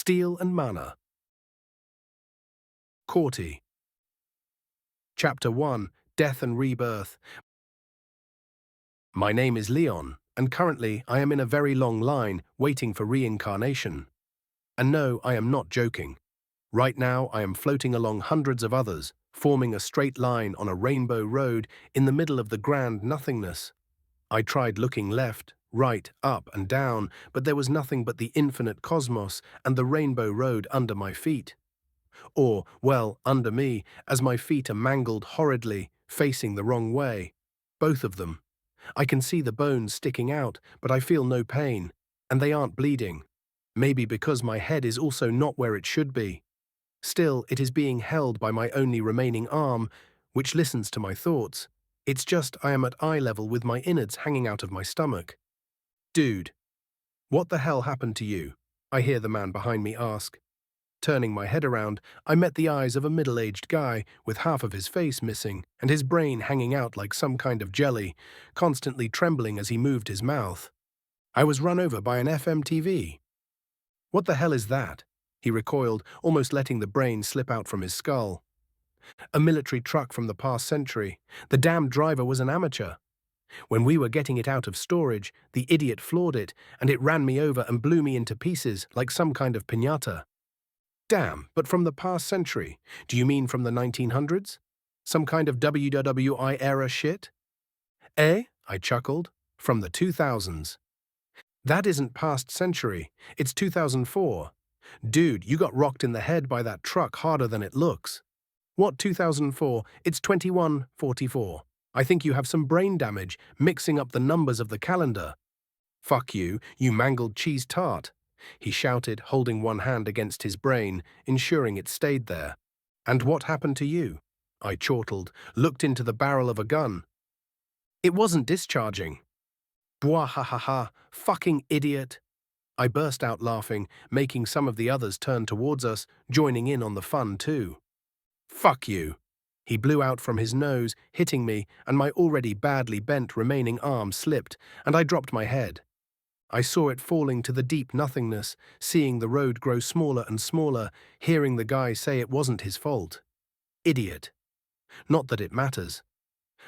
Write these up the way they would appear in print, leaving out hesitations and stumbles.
Steel and Mana. Corti. Chapter 1, Death and Rebirth. My name is Leon, and currently I am in a very long line waiting for reincarnation. And no, I am not joking. Right now I am floating along hundreds of others, forming a straight line on a rainbow road in the middle of the grand nothingness. I tried looking left, right, up and down, but there was nothing but the infinite cosmos and the rainbow road under my feet. Or, well, under me, as my feet are mangled horridly, facing the wrong way. Both of them. I can see the bones sticking out, but I feel no pain, and they aren't bleeding. Maybe because my head is also not where it should be. Still, it is being held by my only remaining arm, which listens to my thoughts. It's just I am at eye level with my innards hanging out of my stomach. Dude, what the hell happened to you? I hear the man behind me ask. Turning my head around, I met the eyes of a middle-aged guy with half of his face missing and his brain hanging out like some kind of jelly, constantly trembling as he moved his mouth. I was run over by an FMTV. What the hell is that? He recoiled, almost letting the brain slip out from his skull. A military truck from the past century. The damn driver was an amateur. When we were getting it out of storage, the idiot floored it, and it ran me over and blew me into pieces like some kind of piñata. Damn, but from the past century? Do you mean from the 1900s? Some kind of WWI era shit? Eh? I chuckled. From the 2000s. That isn't past century. It's 2004. Dude, you got rocked in the head by that truck harder than it looks. What 2004? It's 2144. I think you have some brain damage, mixing up the numbers of the calendar. Fuck you, you mangled cheese tart. He shouted, holding one hand against his brain, ensuring it stayed there. And what happened to you? I chortled, looked into the barrel of a gun. It wasn't discharging. Bwahahaha, fucking idiot. I burst out laughing, making some of the others turn towards us, joining in on the fun too. Fuck you. He blew out from his nose, hitting me, and my already badly bent remaining arm slipped, and I dropped my head. I saw it falling to the deep nothingness, seeing the road grow smaller and smaller, hearing the guy say it wasn't his fault. Idiot. Not that it matters.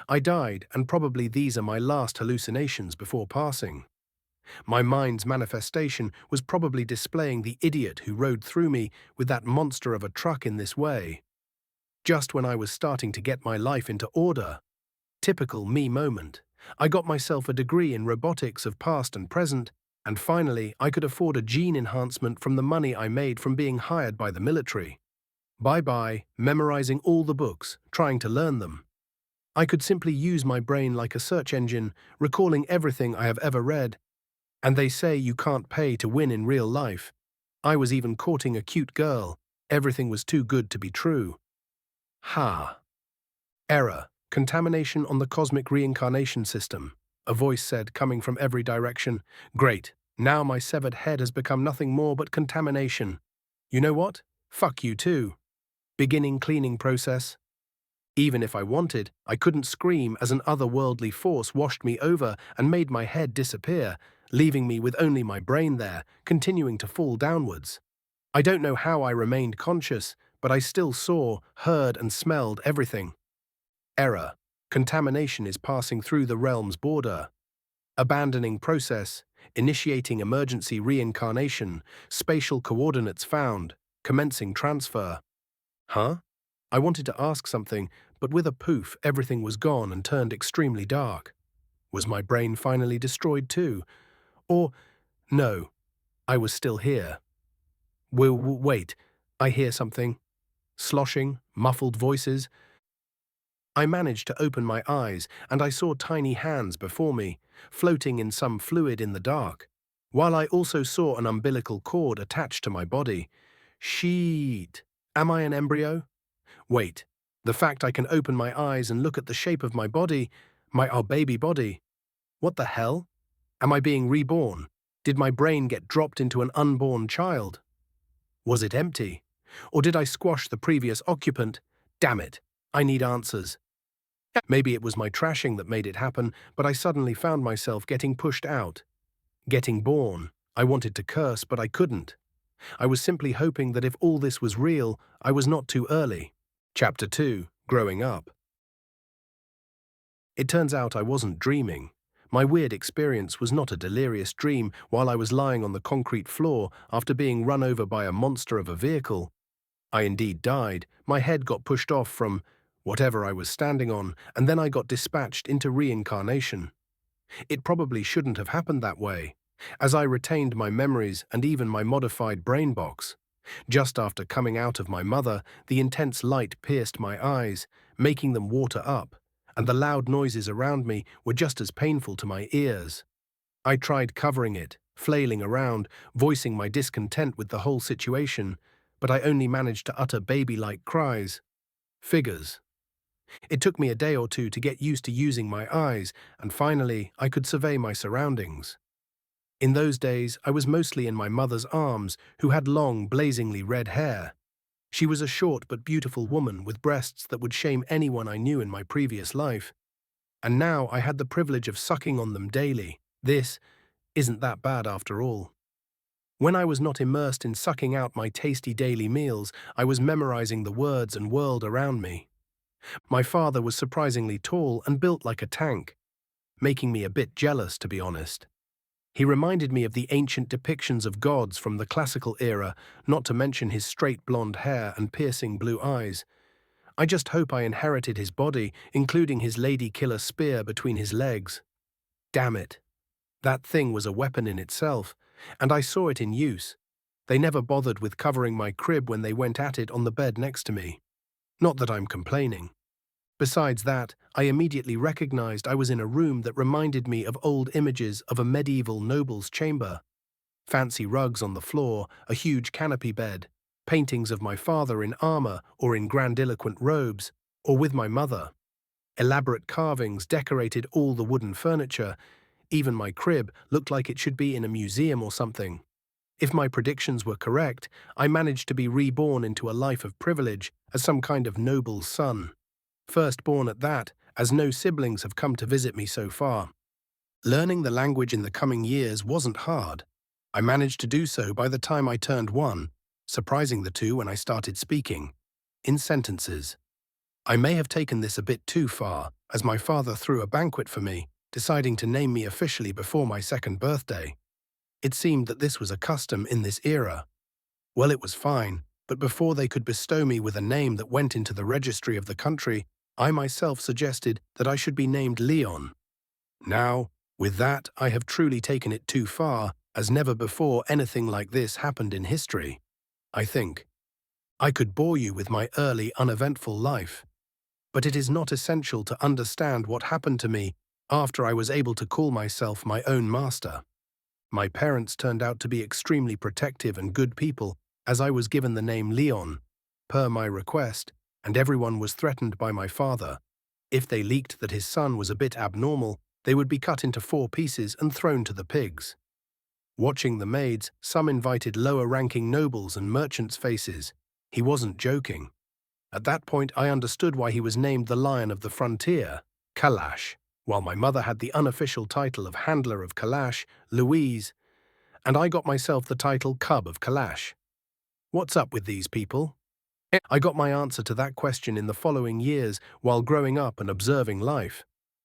I died, and probably these are my last hallucinations before passing. My mind's manifestation was probably displaying the idiot who rode through me with that monster of a truck in this way. Just when I was starting to get my life into order. Typical me moment. I got myself a degree in robotics of past and present, and finally I could afford a gene enhancement from the money I made from being hired by the military. Bye-bye, memorizing all the books, trying to learn them. I could simply use my brain like a search engine, recalling everything I have ever read. And they say you can't pay to win in real life. I was even courting a cute girl. Everything was too good to be true. Ha. Error. Contamination on the cosmic reincarnation system. A voice said, coming from every direction. Great. Now my severed head has become nothing more but contamination. You know what? Fuck you too. Beginning cleaning process. Even if I wanted, I couldn't scream as an otherworldly force washed me over and made my head disappear, leaving me with only my brain there, continuing to fall downwards. I don't know how I remained conscious, but I still saw, heard, and smelled everything. Error. Contamination is passing through the realm's border. Abandoning process. Initiating emergency reincarnation. Spatial coordinates found. Commencing transfer. Huh? I wanted to ask something, but with a poof, everything was gone and turned extremely dark. Was my brain finally destroyed too? Or, no, I was still here. Wait, I hear something. Sloshing, muffled voices. I managed to open my eyes, and I saw tiny hands before me, floating in some fluid in the dark, while I also saw an umbilical cord attached to my body. Shit. Am I an embryo? Wait, the fact I can open my eyes and look at the shape of my body, our baby body. What the hell? Am I being reborn? Did my brain get dropped into an unborn child? Was it empty? Or did I squash the previous occupant? Damn it, I need answers. Maybe it was my trashing that made it happen, but I suddenly found myself getting pushed out. Getting born. I wanted to curse, but I couldn't. I was simply hoping that if all this was real, I was not too early. Chapter 2. Growing Up. It turns out I wasn't dreaming. My weird experience was not a delirious dream while I was lying on the concrete floor after being run over by a monster of a vehicle. I indeed died. My head got pushed off from whatever I was standing on, and then I got dispatched into reincarnation. It probably shouldn't have happened that way, as I retained my memories and even my modified brain box. Just after coming out of my mother, the intense light pierced my eyes, making them water up, and the loud noises around me were just as painful to my ears. I tried covering it, flailing around, voicing my discontent with the whole situation, but I only managed to utter baby-like cries. Figures. It took me a day or two to get used to using my eyes, and finally I could survey my surroundings. In those days, I was mostly in my mother's arms, who had long, blazingly red hair. She was a short but beautiful woman with breasts that would shame anyone I knew in my previous life. And now I had the privilege of sucking on them daily. This isn't that bad after all. When I was not immersed in sucking out my tasty daily meals, I was memorizing the words and world around me. My father was surprisingly tall and built like a tank, making me a bit jealous, to be honest. He reminded me of the ancient depictions of gods from the classical era, not to mention his straight blonde hair and piercing blue eyes. I just hope I inherited his body, including his lady killer spear between his legs. Damn it. That thing was a weapon in itself, and I saw it in use. They never bothered with covering my crib when they went at it on the bed next to me. Not that I'm complaining. Besides that, I immediately recognized I was in a room that reminded me of old images of a medieval noble's chamber. Fancy rugs on the floor, a huge canopy bed, paintings of my father in armor or in grandiloquent robes, or with my mother. Elaborate carvings decorated all the wooden furniture. Even my crib looked like it should be in a museum or something. If my predictions were correct, I managed to be reborn into a life of privilege as some kind of noble's son. Firstborn at that, as no siblings have come to visit me so far. Learning the language in the coming years wasn't hard. I managed to do so by the time I turned 1, surprising the 2 when I started speaking. In sentences. I may have taken this a bit too far, as my father threw a banquet for me, deciding to name me officially before my 2nd birthday. It seemed that this was a custom in this era. Well, it was fine, but before they could bestow me with a name that went into the registry of the country, I myself suggested that I should be named Leon. Now, with that, I have truly taken it too far, as never before anything like this happened in history. I think. I could bore you with my early, uneventful life. But it is not essential to understand what happened to me after I was able to call myself my own master. My parents turned out to be extremely protective and good people, as I was given the name Leon, per my request, and everyone was threatened by my father. If they leaked that his son was a bit abnormal, they would be cut into 4 pieces and thrown to the pigs. Watching the maids, some invited lower-ranking nobles and merchants' faces. He wasn't joking. At that point, I understood why he was named the Lion of the Frontier, Kalash, while my mother had the unofficial title of Handler of Kalash, Louise, and I got myself the title Cub of Kalash. What's up with these people? I got my answer to that question in the following years while growing up and observing life.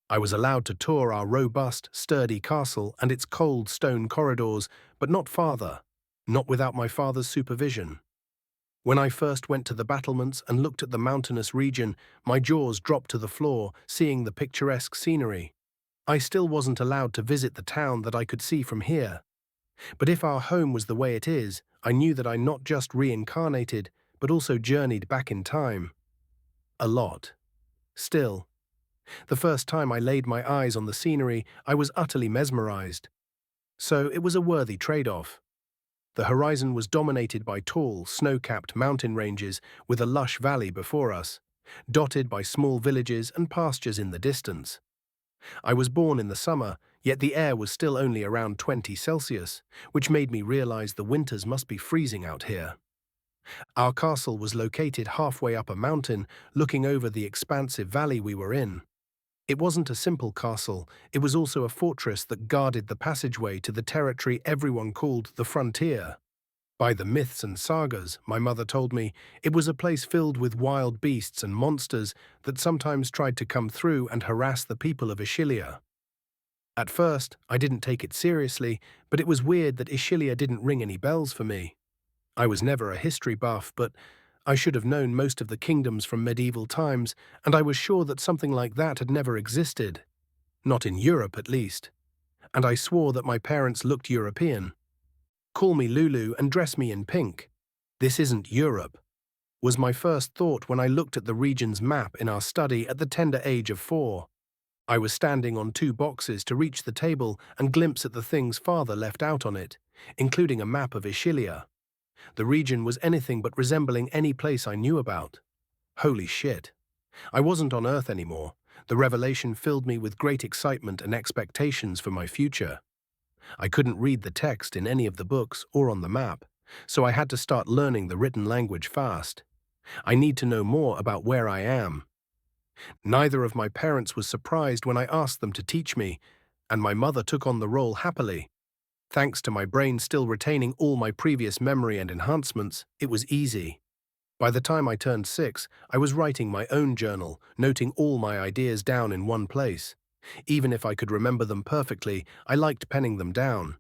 I was allowed to tour our robust, sturdy castle and its cold stone corridors, but not farther, not without my father's supervision. When I first went to the battlements and looked at the mountainous region, my jaws dropped to the floor, seeing the picturesque scenery. I still wasn't allowed to visit the town that I could see from here. But if our home was the way it is, I knew that I not just reincarnated, but also journeyed back in time. A lot. Still, the first time I laid my eyes on the scenery, I was utterly mesmerized. So it was a worthy trade-off. The horizon was dominated by tall, snow-capped mountain ranges with a lush valley before us, dotted by small villages and pastures in the distance. I was born in the summer, yet the air was still only around 20 Celsius, which made me realize the winters must be freezing out here. Our castle was located halfway up a mountain, looking over the expansive valley we were in. It wasn't a simple castle, it was also a fortress that guarded the passageway to the territory everyone called the frontier. By the myths and sagas, my mother told me, it was a place filled with wild beasts and monsters that sometimes tried to come through and harass the people of Ishilia. At first, I didn't take it seriously, but it was weird that Ishilia didn't ring any bells for me. I was never a history buff, but I should have known most of the kingdoms from medieval times, and I was sure that something like that had never existed. Not in Europe, at least. And I swore that my parents looked European. Call me Lulu and dress me in pink. This isn't Europe, was my first thought when I looked at the region's map in our study at the tender age of 4. I was standing on 2 boxes to reach the table and glimpse at the things father left out on it, including a map of Ishilia. The region was anything but resembling any place I knew about. Holy shit. I wasn't on Earth anymore. The revelation filled me with great excitement and expectations for my future. I couldn't read the text in any of the books or on the map, so I had to start learning the written language fast. I need to know more about where I am. Neither of my parents was surprised when I asked them to teach me, and my mother took on the role happily. Thanks to my brain still retaining all my previous memory and enhancements, it was easy. By the time I turned 6, I was writing my own journal, noting all my ideas down in one place. Even if I could remember them perfectly, I liked penning them down.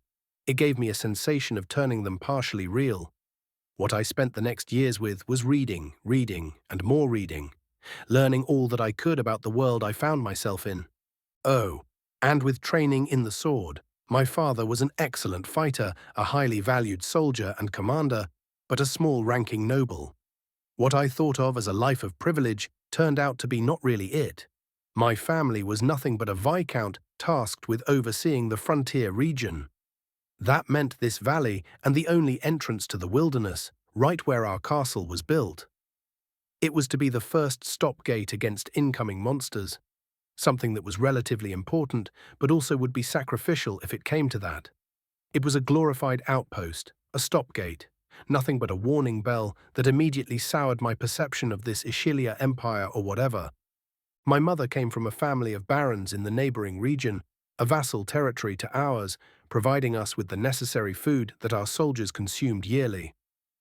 It gave me a sensation of turning them partially real. What I spent the next years with was reading, and more reading, learning all that I could about the world I found myself in. Oh, and with training in the sword. My father was an excellent fighter, a highly valued soldier and commander, but a small-ranking noble. What I thought of as a life of privilege turned out to be not really it. My family was nothing but a viscount tasked with overseeing the frontier region. That meant this valley and the only entrance to the wilderness, right where our castle was built. It was to be the first stop gate against incoming monsters, something that was relatively important but also would be sacrificial if it came to that. It was a glorified outpost, a stop gate, nothing but a warning bell that immediately soured my perception of this Ishilia Empire or whatever. My mother came from a family of barons in the neighboring region, a vassal territory to ours, providing us with the necessary food that our soldiers consumed yearly.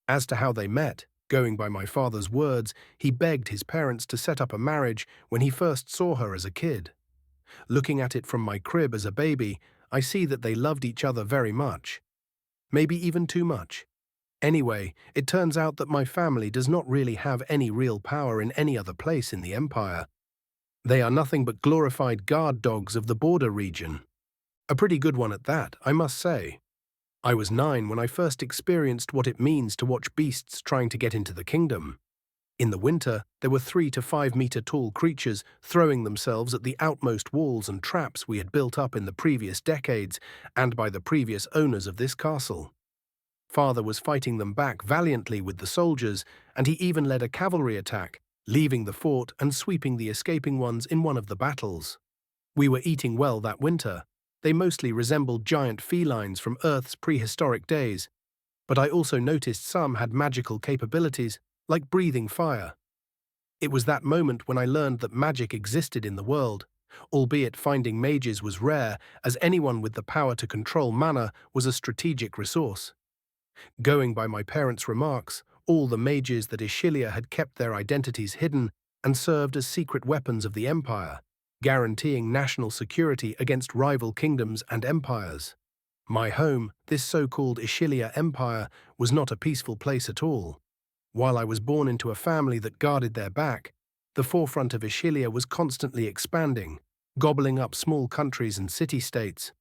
As to how they met, going by my father's words, he begged his parents to set up a marriage when he first saw her as a kid. Looking at it from my crib as a baby, I see that they loved each other very much. Maybe even too much. Anyway, it turns out that my family does not really have any real power in any other place in the empire. They are nothing but glorified guard dogs of the border region. A pretty good one at that, I must say. I was 9 when I first experienced what it means to watch beasts trying to get into the kingdom. In the winter, there were 3 to 5 meter tall creatures throwing themselves at the outmost walls and traps we had built up in the previous decades and by the previous owners of this castle. Father was fighting them back valiantly with the soldiers, and he even led a cavalry attack, leaving the fort and sweeping the escaping ones in one of the battles. We were eating well that winter. They mostly resembled giant felines from Earth's prehistoric days, but I also noticed some had magical capabilities, like breathing fire. It was that moment when I learned that magic existed in the world, albeit finding mages was rare, as anyone with the power to control mana was a strategic resource. Going by my parents' remarks, all the mages that Ishilia had kept their identities hidden and served as secret weapons of the empire, guaranteeing national security against rival kingdoms and empires. My home, this so-called Ishilia Empire, was not a peaceful place at all. While I was born into a family that guarded their back, the forefront of Ishilia was constantly expanding, gobbling up small countries and city-states.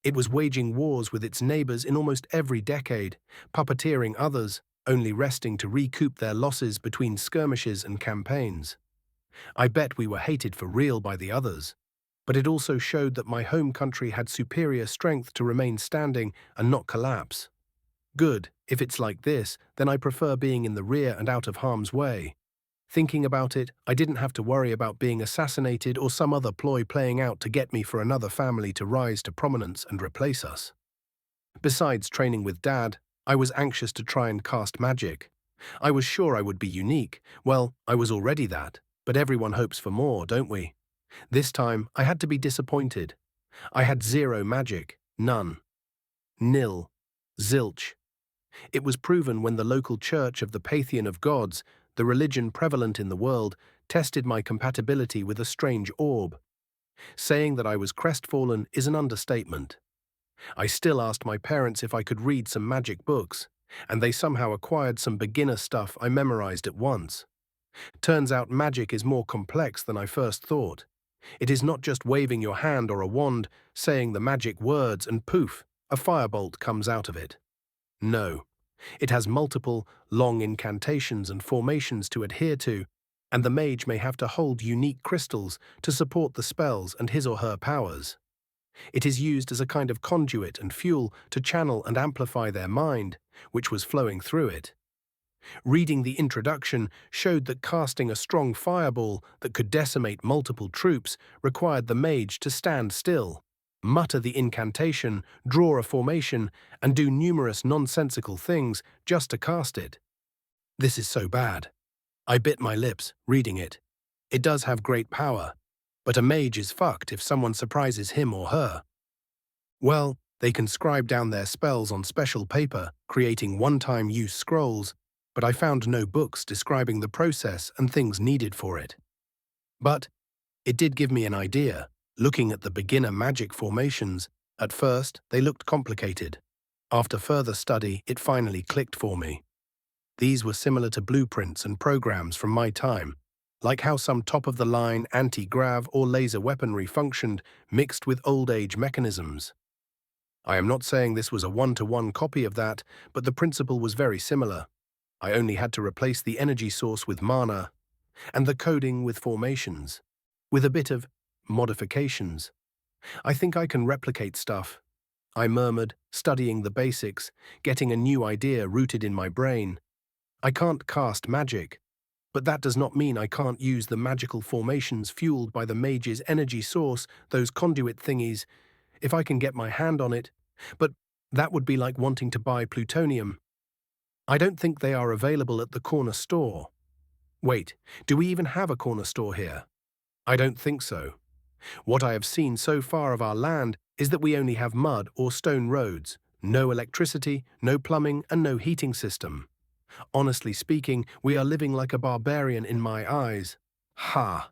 It was waging wars with its neighbors in almost every decade, puppeteering others, only resting to recoup their losses between skirmishes and campaigns. I bet we were hated for real by the others, but it also showed that my home country had superior strength to remain standing and not collapse. Good, if it's like this, then I prefer being in the rear and out of harm's way. Thinking about it, I didn't have to worry about being assassinated or some other ploy playing out to get me for another family to rise to prominence and replace us. Besides training with Dad, I was anxious to try and cast magic. I was sure I would be unique. Well, I was already that, but everyone hopes for more, don't we? This time, I had to be disappointed. I had 0 magic, none. Nil. Zilch. It was proven when the local church of the Pantheon of Gods, the religion prevalent in the world, tested my compatibility with a strange orb. Saying that I was crestfallen is an understatement. I still asked my parents if I could read some magic books, and they somehow acquired some beginner stuff I memorized at once. Turns out magic is more complex than I first thought. It is not just waving your hand or a wand, saying the magic words, and poof, a firebolt comes out of it. No, it has multiple, long incantations and formations to adhere to, and the mage may have to hold unique crystals to support the spells and his or her powers. It is used as a kind of conduit and fuel to channel and amplify their mind, which was flowing through it. Reading the introduction showed that casting a strong fireball that could decimate multiple troops required the mage to stand still, mutter the incantation, draw a formation, and do numerous nonsensical things just to cast it. This is so bad. I bit my lips, reading it. It does have great power, but a mage is fucked if someone surprises him or her. Well, they can scribe down their spells on special paper, creating one-time use scrolls, but I found no books describing the process and things needed for it. But it did give me an idea. Looking at the beginner magic formations, at first they looked complicated. After further study, it finally clicked for me. These were similar to blueprints and programs from my time, like how some top-of-the-line anti-grav or laser weaponry functioned mixed with old-age mechanisms. I am not saying this was a one-to-one copy of that, but the principle was very similar. I only had to replace the energy source with mana, and the coding with formations, with a bit of modifications. I think I can replicate stuff, I murmured, studying the basics, getting a new idea rooted in my brain. I can't cast magic, but that does not mean I can't use the magical formations fueled by the mage's energy source, those conduit thingies, if I can get my hand on it. But that would be like wanting to buy plutonium. I don't think they are available at the corner store. Wait, do we even have a corner store here? I don't think so. What I have seen so far of our land is that we only have mud or stone roads, no electricity, no plumbing, and no heating system. Honestly speaking, we are living like a barbarian in my eyes. Ha!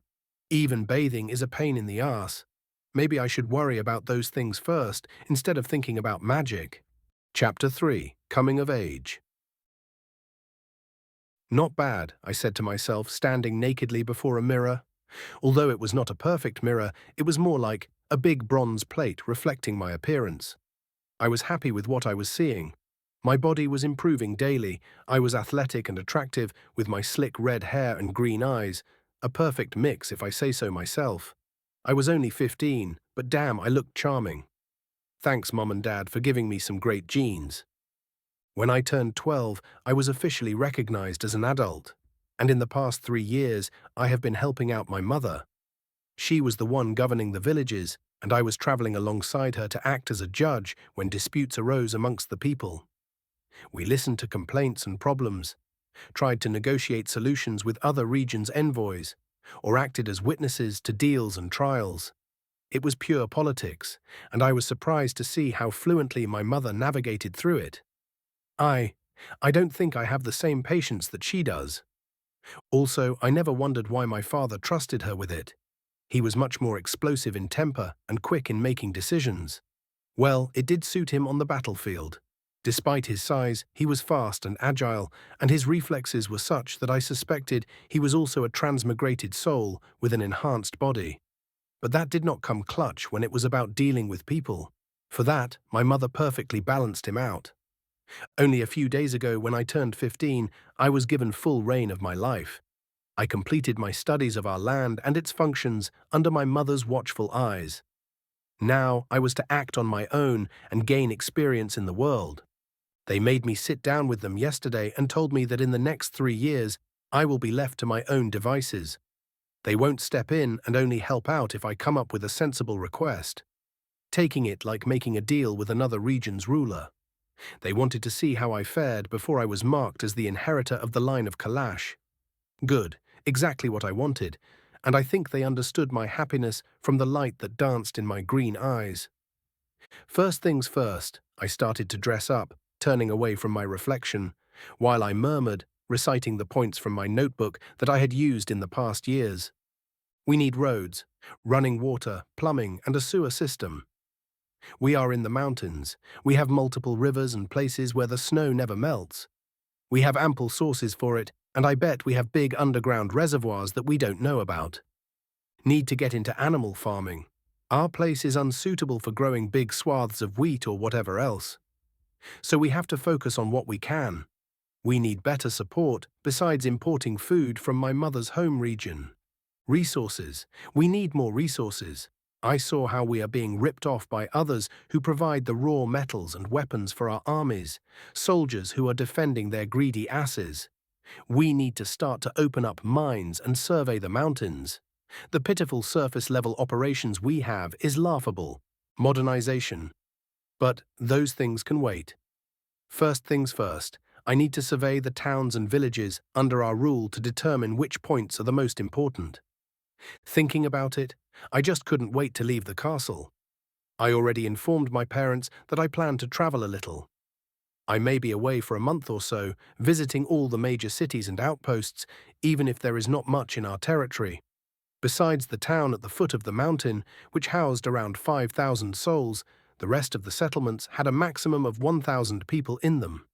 Even bathing is a pain in the ass. Maybe I should worry about those things first, instead of thinking about magic. Chapter 3. Coming of Age. Not bad, I said to myself, standing nakedly before a mirror. Although it was not a perfect mirror, it was more like a big bronze plate reflecting my appearance. I was happy with what I was seeing. My body was improving daily. I was athletic and attractive, with my slick red hair and green eyes. A perfect mix, if I say so myself. I was only 15, but damn, I looked charming. Thanks, Mum and Dad, for giving me some great genes. When I turned 12, I was officially recognized as an adult, and in the past 3 years, I have been helping out my mother. She was the one governing the villages, and I was traveling alongside her to act as a judge when disputes arose amongst the people. We listened to complaints and problems, tried to negotiate solutions with other regions' envoys, or acted as witnesses to deals and trials. It was pure politics, and I was surprised to see how fluently my mother navigated through it. I don't think I have the same patience that she does. Also, I never wondered why my father trusted her with it. He was much more explosive in temper and quick in making decisions. Well, it did suit him on the battlefield. Despite his size, he was fast and agile, and his reflexes were such that I suspected he was also a transmigrated soul with an enhanced body. But that did not come clutch when it was about dealing with people. For that, my mother perfectly balanced him out. Only a few days ago, when I turned 15, I was given full reign of my life. I completed my studies of our land and its functions under my mother's watchful eyes. Now I was to act on my own and gain experience in the world. They made me sit down with them yesterday and told me that in the next 3 years, I will be left to my own devices. They won't step in and only help out if I come up with a sensible request, taking it like making a deal with another region's ruler. They wanted to see how I fared before I was marked as the inheritor of the line of Kalash. Good, exactly what I wanted, and I think they understood my happiness from the light that danced in my green eyes. First things first, I started to dress up. turning away from my reflection, while I murmured, reciting the points from my notebook that I had used in the past years. We need roads, running water, plumbing, and a sewer system. We are in the mountains. We have multiple rivers and places where the snow never melts. We have ample sources for it, and I bet we have big underground reservoirs that we don't know about. Need to get into animal farming. Our place is unsuitable for growing big swaths of wheat or whatever else. So we have to focus on what we can. We need better support besides importing food from my mother's home region. Resources. We need more resources. I saw how we are being ripped off by others who provide the raw metals and weapons for our armies, soldiers who are defending their greedy asses. We need to start to open up mines and survey the mountains. The pitiful surface-level operations we have is laughable. Modernization. But those things can wait. First things first, I need to survey the towns and villages under our rule to determine which points are the most important. Thinking about it, I just couldn't wait to leave the castle. I already informed my parents that I planned to travel a little. I may be away for a month or so, visiting all the major cities and outposts, even if there is not much in our territory. Besides the town at the foot of the mountain, which housed around 5,000 souls, the rest of the settlements had a maximum of 1,000 people in them.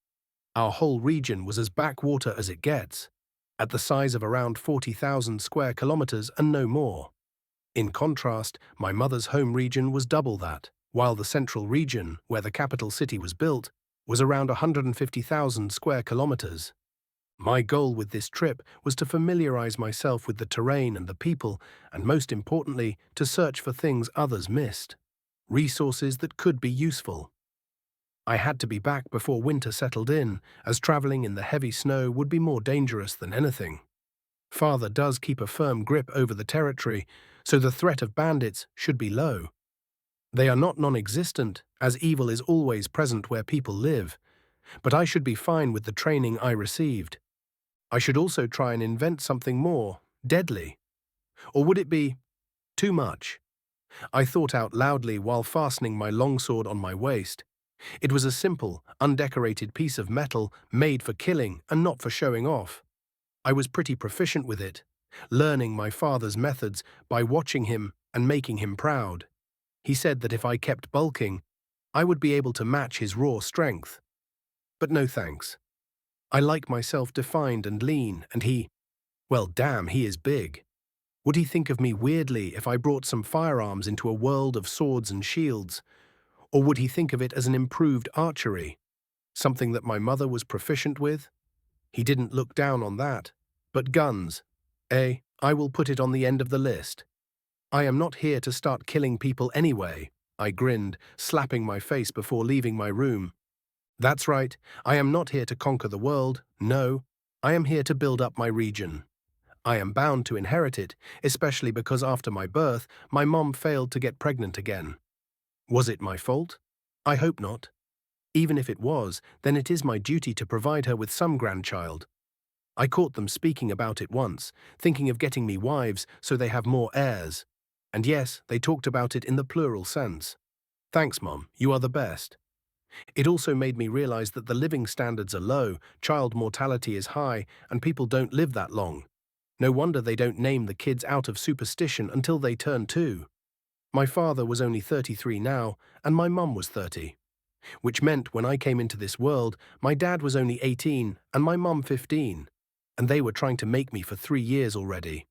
Our whole region was as backwater as it gets, at the size of around 40,000 square kilometers and no more. In contrast, my mother's home region was double that, while the central region, where the capital city was built, was around 150,000 square kilometers. My goal with this trip was to familiarize myself with the terrain and the people, and most importantly, to search for things others missed. Resources that could be useful. I had to be back before winter settled in, as traveling in the heavy snow would be more dangerous than anything. Father does keep a firm grip over the territory, so the threat of bandits should be low. They are not non-existent, as evil is always present where people live, but I should be fine with the training I received. I should also try and invent something more deadly. Or would it be too much? I thought out loudly while fastening my longsword on my waist. It was a simple, undecorated piece of metal made for killing and not for showing off. I was pretty proficient with it, learning my father's methods by watching him and making him proud. He said that if I kept bulking, I would be able to match his raw strength. But no thanks. I like myself defined and lean, and well, damn, he is big. Would he think of me weirdly if I brought some firearms into a world of swords and shields? Or would he think of it as an improved archery, something that my mother was proficient with? He didn't look down on that. But guns, I will put it on the end of the list. I am not here to start killing people anyway, I grinned, slapping my face before leaving my room. That's right, I am not here to conquer the world, no, I am here to build up my region. I am bound to inherit it, especially because after my birth, my mom failed to get pregnant again. Was it my fault? I hope not. Even if it was, then it is my duty to provide her with some grandchild. I caught them speaking about it once, thinking of getting me wives so they have more heirs. And yes, they talked about it in the plural sense. Thanks, Mom, you are the best. It also made me realize that the living standards are low, child mortality is high, and people don't live that long. No wonder they don't name the kids out of superstition until they turn 2. My father was only 33 now, and my mum was 30. Which meant when I came into this world, my dad was only 18 and my mum 15. And they were trying to make me for 3 years already.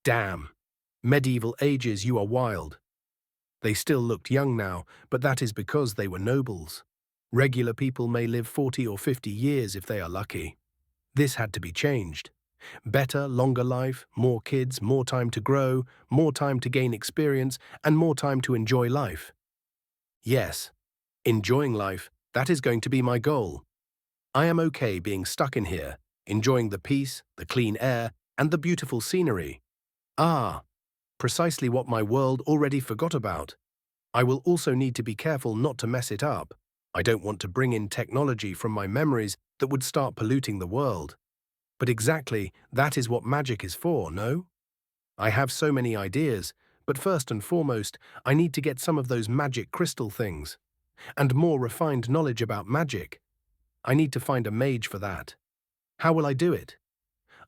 Damn. Medieval ages, you are wild. They still looked young now, but that is because they were nobles. Regular people may live 40 or 50 years if they are lucky. This had to be changed. Better, longer life, more kids, more time to grow, more time to gain experience, and more time to enjoy life. Yes, enjoying life, that is going to be my goal. I am okay being stuck in here, enjoying the peace, the clean air, and the beautiful scenery. Ah, precisely what my world already forgot about. I will also need to be careful not to mess it up. I don't want to bring in technology from my memories that would start polluting the world. But exactly that is what magic is for, no? I have so many ideas, but first and foremost, I need to get some of those magic crystal things, and more refined knowledge about magic. I need to find a mage for that. How will I do it?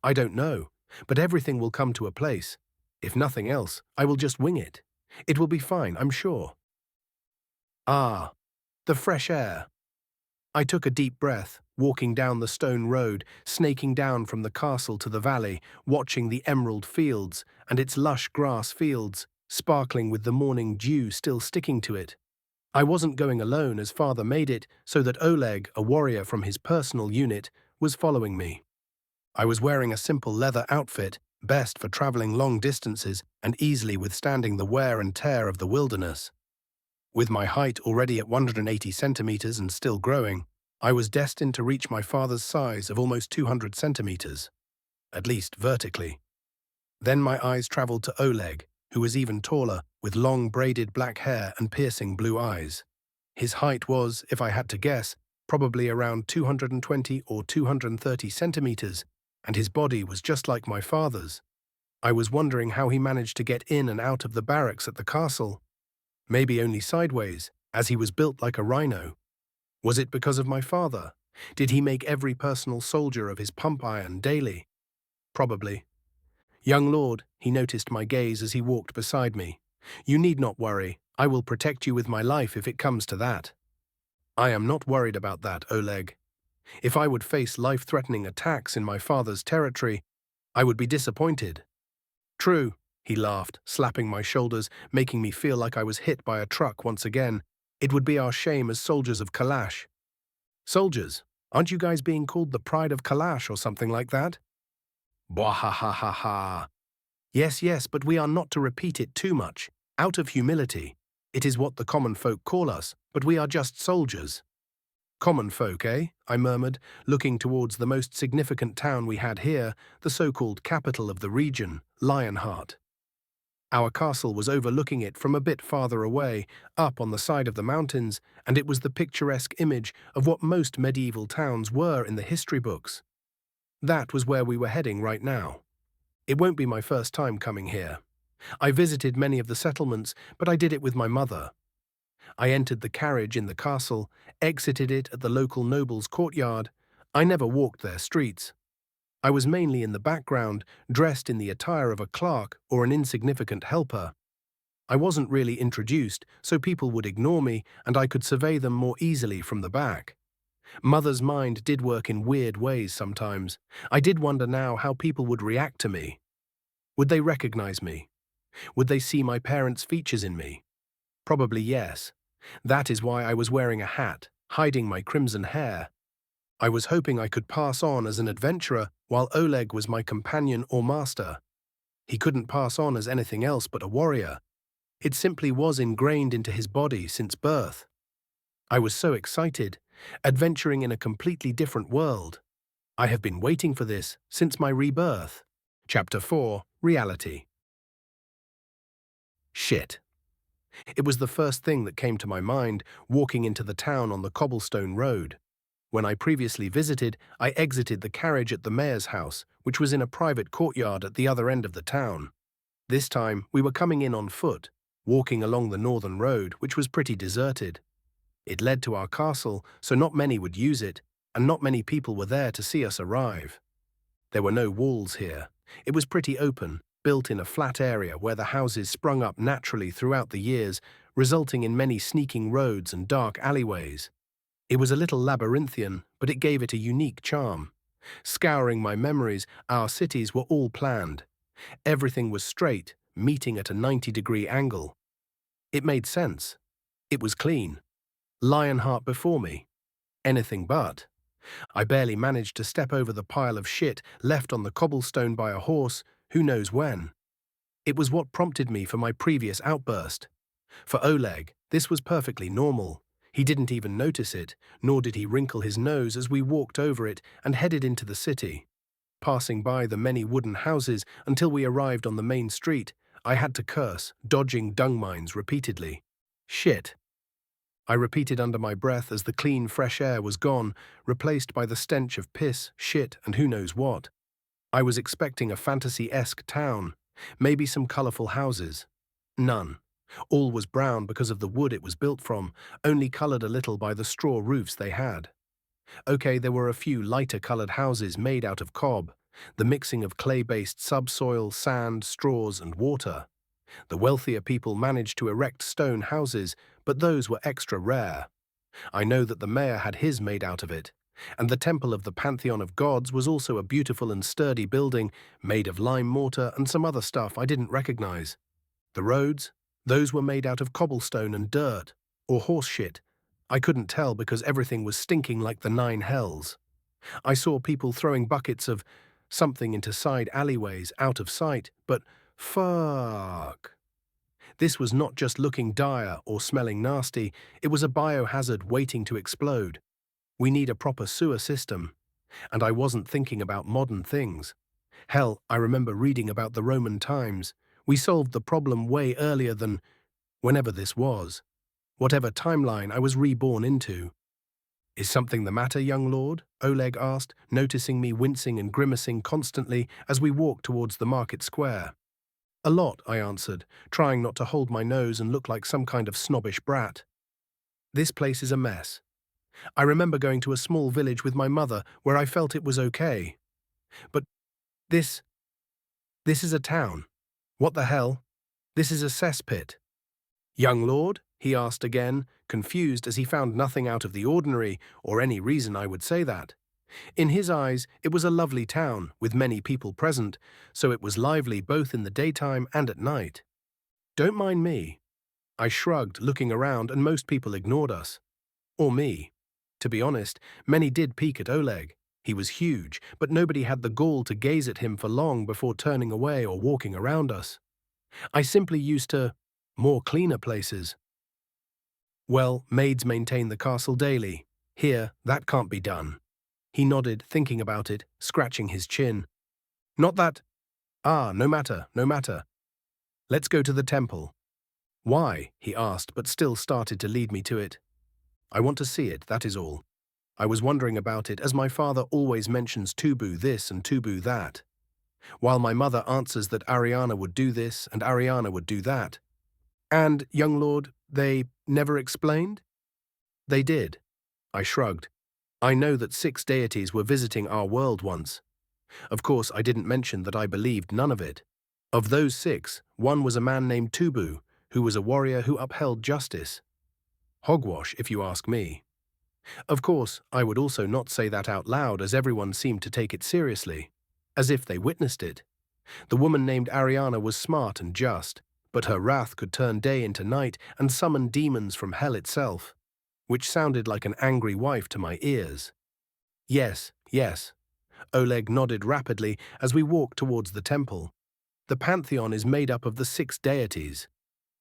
I don't know, but everything will come to a place. If nothing else, I will just wing it. It will be fine, I'm sure. Ah, the fresh air. I took a deep breath, walking down the stone road, snaking down from the castle to the valley, watching the emerald fields and its lush grass fields, sparkling with the morning dew still sticking to it. I wasn't going alone as father made it so that Oleg, a warrior from his personal unit, was following me. I was wearing a simple leather outfit, best for traveling long distances and easily withstanding the wear and tear of the wilderness. With my height already at 180 centimeters and still growing, I was destined to reach my father's size of almost 200 centimeters, at least vertically. Then my eyes traveled to Oleg, who was even taller, with long braided black hair and piercing blue eyes. His height was, if I had to guess, probably around 220 or 230 centimeters, and his body was just like my father's. I was wondering how he managed to get in and out of the barracks at the castle. Maybe only sideways, as he was built like a rhino. Was it because of my father? Did he make every personal soldier of his pump iron daily? Probably. Young lord, he noticed my gaze as he walked beside me. You need not worry. I will protect you with my life if it comes to that. I am not worried about that, Oleg. If I would face life-threatening attacks in my father's territory, I would be disappointed. True, he laughed, slapping my shoulders, making me feel like I was hit by a truck once again. It would be our shame as soldiers of Kalash. Soldiers, aren't you guys being called the pride of Kalash or something like that? Bwahahaha. Yes, but we are not to repeat it too much, out of humility. It is what the common folk call us, but we are just soldiers. Common folk, eh? I murmured, looking towards the most significant town we had here, the so-called capital of the region, Lionheart. Our castle was overlooking it from a bit farther away, up on the side of the mountains, and it was the picturesque image of what most medieval towns were in the history books. That was where we were heading right now. It won't be my first time coming here. I visited many of the settlements, but I did it with my mother. I entered the carriage in the castle, exited it at the local noble's courtyard. I never walked their streets. I was mainly in the background, dressed in the attire of a clerk or an insignificant helper. I wasn't really introduced, so people would ignore me and I could survey them more easily from the back. Mother's mind did work in weird ways sometimes. I did wonder now how people would react to me. Would they recognize me? Would they see my parents' features in me? Probably yes. That is why I was wearing a hat, hiding my crimson hair. I was hoping I could pass on as an adventurer while Oleg was my companion or master. He couldn't pass on as anything else but a warrior. It simply was ingrained into his body since birth. I was so excited, adventuring in a completely different world. I have been waiting for this since my rebirth. Chapter 4, Reality. Shit. It was the first thing that came to my mind, walking into the town on the cobblestone road. When I previously visited, I exited the carriage at the mayor's house, which was in a private courtyard at the other end of the town. This time, we were coming in on foot, walking along the northern road, which was pretty deserted. It led to our castle, so not many would use it, and not many people were there to see us arrive. There were no walls here. It was pretty open, built in a flat area where the houses sprung up naturally throughout the years, resulting in many sneaking roads and dark alleyways. It was a little labyrinthian, but it gave it a unique charm. Scouring my memories, our cities were all planned. Everything was straight, meeting at a 90-degree angle. It made sense. It was clean. Lionheart before me. Anything but. I barely managed to step over the pile of shit left on the cobblestone by a horse, who knows when. It was what prompted me for my previous outburst. For Oleg, this was perfectly normal. He didn't even notice it, nor did he wrinkle his nose as we walked over it and headed into the city. Passing by the many wooden houses until we arrived on the main street, I had to curse, dodging dung mines repeatedly. Shit. I repeated under my breath as the clean, fresh air was gone, replaced by the stench of piss, shit, and who knows what. I was expecting a fantasy-esque town, maybe some colorful houses. None. All was brown because of the wood it was built from, only colored a little by the straw roofs they had. Okay, there were a few lighter-colored houses made out of cob, the mixing of clay-based subsoil, sand, straws, and water. The wealthier people managed to erect stone houses, but those were extra rare. I know that the mayor had his made out of it, and the temple of the Pantheon of Gods was also a beautiful and sturdy building made of lime mortar and some other stuff I didn't recognize. The roads, those were made out of cobblestone and dirt, or horse shit. I couldn't tell because everything was stinking like the nine hells. I saw people throwing buckets of something into side alleyways out of sight, but fuck. This was not just looking dire or smelling nasty, it was a biohazard waiting to explode. We need a proper sewer system. And I wasn't thinking about modern things. Hell, I remember reading about the Roman times. We solved the problem way earlier than whenever this was. Whatever timeline I was reborn into. Is something the matter, young lord? Oleg asked, noticing me wincing and grimacing constantly as we walked towards the market square. A lot, I answered, trying not to hold my nose and look like some kind of snobbish brat. This place is a mess. I remember going to a small village with my mother where I felt it was okay. But this is a town. What the hell? This is a cesspit. Young lord? He asked again, confused as he found nothing out of the ordinary or any reason I would say that. In his eyes, it was a lovely town, with many people present, so it was lively both in the daytime and at night. Don't mind me. I shrugged, looking around, and most people ignored us. Or me. To be honest, many did peek at Oleg. He was huge, but nobody had the gall to gaze at him for long before turning away or walking around us. I simply used to more cleaner places. Well, maids maintain the castle daily. Here, that can't be done. He nodded, thinking about it, scratching his chin. Not that. No matter, no matter. Let's go to the temple. Why? He asked, but still started to lead me to it. I want to see it, that is all. I was wondering about it, as my father always mentions Tubu this and Tubu that, while my mother answers that Ariana would do this and Ariana would do that. And, young lord, they never explained? They did. I shrugged. I know that 6 deities were visiting our world once. Of course, I didn't mention that I believed none of it. Of those 6, one was a man named Tubu, who was a warrior who upheld justice. Hogwash, if you ask me. Of course, I would also not say that out loud, as everyone seemed to take it seriously, as if they witnessed it. The woman named Ariana was smart and just, but her wrath could turn day into night and summon demons from hell itself, which sounded like an angry wife to my ears. Yes, yes. Oleg nodded rapidly as we walked towards the temple. The pantheon is made up of the 6 deities.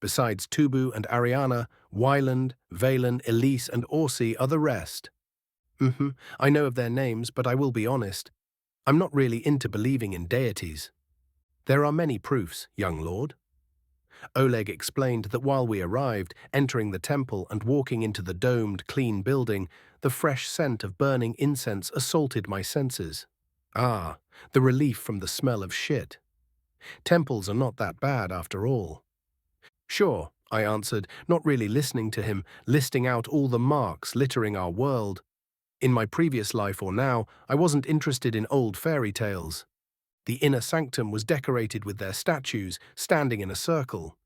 Besides Tubu and Ariana, Wyland, Valen, Elise, and Orsi are the rest. I know of their names, but I will be honest. I'm not really into believing in deities. There are many proofs, young lord. Oleg explained that while we arrived, entering the temple and walking into the domed, clean building, the fresh scent of burning incense assaulted my senses. The relief from the smell of shit. Temples are not that bad after all. Sure, I answered, not really listening to him, listing out all the marks littering our world. In my previous life or now, I wasn't interested in old fairy tales. The inner sanctum was decorated with their statues, standing in a circle.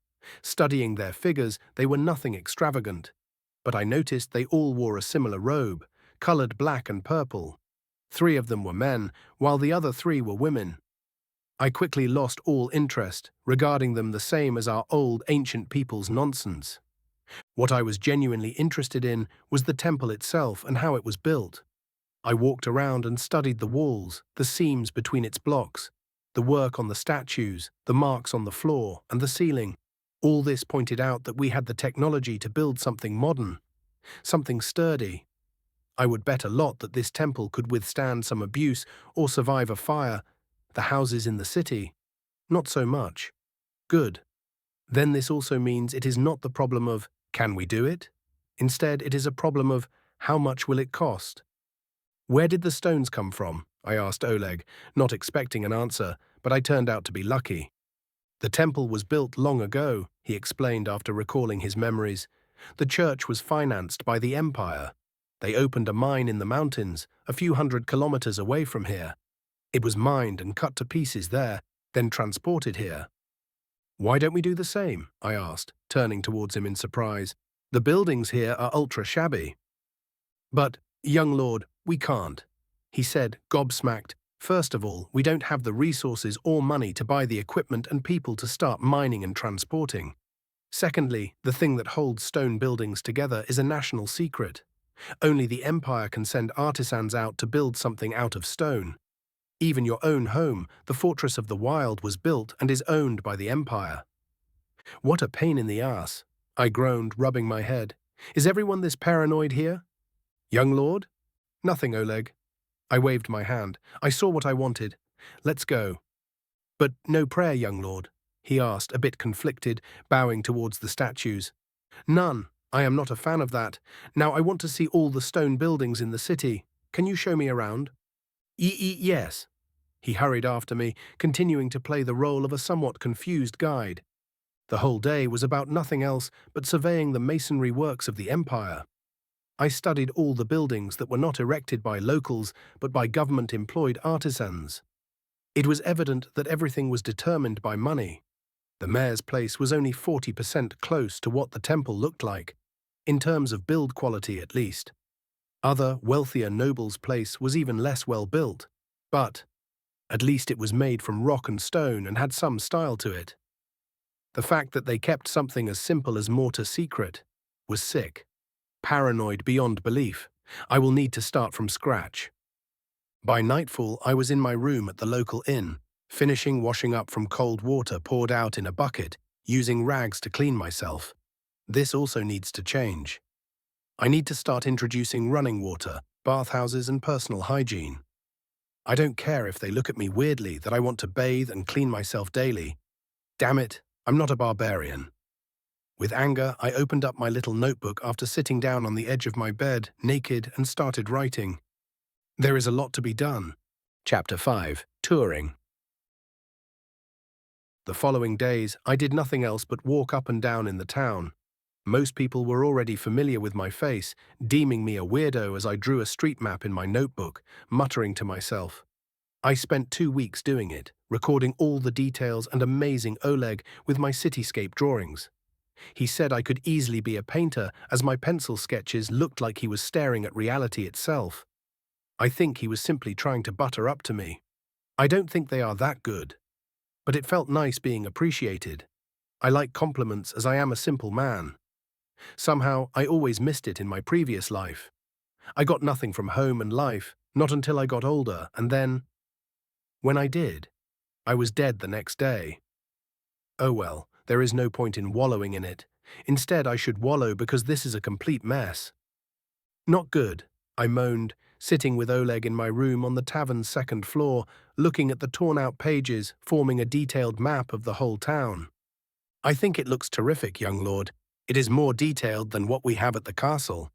Studying their figures, they were nothing extravagant. But I noticed they all wore a similar robe, colored black and purple. 3 of them were men, while the other 3 were women. I quickly lost all interest, regarding them the same as our old ancient people's nonsense. What I was genuinely interested in was the temple itself and how it was built. I walked around and studied the walls, the seams between its blocks, the work on the statues, the marks on the floor, and the ceiling. All this pointed out that we had the technology to build something modern, something sturdy. I would bet a lot that this temple could withstand some abuse or survive a fire. The houses in the city, not so much. Good. Then this also means it is not the problem of, can we do it? Instead, it is a problem of, how much will it cost? Where did the stones come from? I asked Oleg, not expecting an answer, but I turned out to be lucky. The temple was built long ago, he explained after recalling his memories. The church was financed by the empire. They opened a mine in the mountains, a few hundred kilometers away from here. It was mined and cut to pieces there, then transported here. Why don't we do the same? I asked, turning towards him in surprise. The buildings here are ultra-shabby. But, young lord, we can't, he said, gobsmacked. First of all, we don't have the resources or money to buy the equipment and people to start mining and transporting. Secondly, the thing that holds stone buildings together is a national secret. Only the Empire can send artisans out to build something out of stone. Even your own home, the Fortress of the Wild, was built and is owned by the Empire. What a pain in the ass, I groaned, rubbing my head. Is everyone this paranoid here? Young lord? Nothing, Oleg. I waved my hand. I saw what I wanted. Let's go. But no prayer, young lord, he asked, a bit conflicted, bowing towards the statues. None. I am not a fan of that. Now I want to see all the stone buildings in the city. Can you show me around? Yes. He hurried after me, continuing to play the role of a somewhat confused guide. The whole day was about nothing else but surveying the masonry works of the Empire. I studied all the buildings that were not erected by locals but by government-employed artisans. It was evident that everything was determined by money. The mayor's place was only 40% close to what the temple looked like, in terms of build quality at least. Other, wealthier nobles' place was even less well built, but at least it was made from rock and stone and had some style to it. The fact that they kept something as simple as mortar secret was sick. Paranoid beyond belief. I will need to start from scratch. By nightfall, I was in my room at the local inn, finishing washing up from cold water poured out in a bucket, using rags to clean myself. This also needs to change. I need to start introducing running water, bathhouses, and personal hygiene. I don't care if they look at me weirdly that I want to bathe and clean myself daily. Damn it, I'm not a barbarian. With anger, I opened up my little notebook after sitting down on the edge of my bed, naked, and started writing. There is a lot to be done. Chapter 5. Touring. The following days, I did nothing else but walk up and down in the town. Most people were already familiar with my face, deeming me a weirdo as I drew a street map in my notebook, muttering to myself. I spent 2 weeks doing it, recording all the details and amazing Oleg with my cityscape drawings. He said I could easily be a painter as my pencil sketches looked like he was staring at reality itself. I think he was simply trying to butter up to me. I don't think they are that good. But it felt nice being appreciated. I like compliments as I am a simple man. Somehow, I always missed it in my previous life. I got nothing from home and life, not until I got older, and then, when I did, I was dead the next day. Oh well, there is no point in wallowing in it. Instead, I should wallow because this is a complete mess. Not good, I moaned, sitting with Oleg in my room on the tavern's second floor, looking at the torn-out pages forming a detailed map of the whole town. I think it looks terrific, young lord. It is more detailed than what we have at the castle.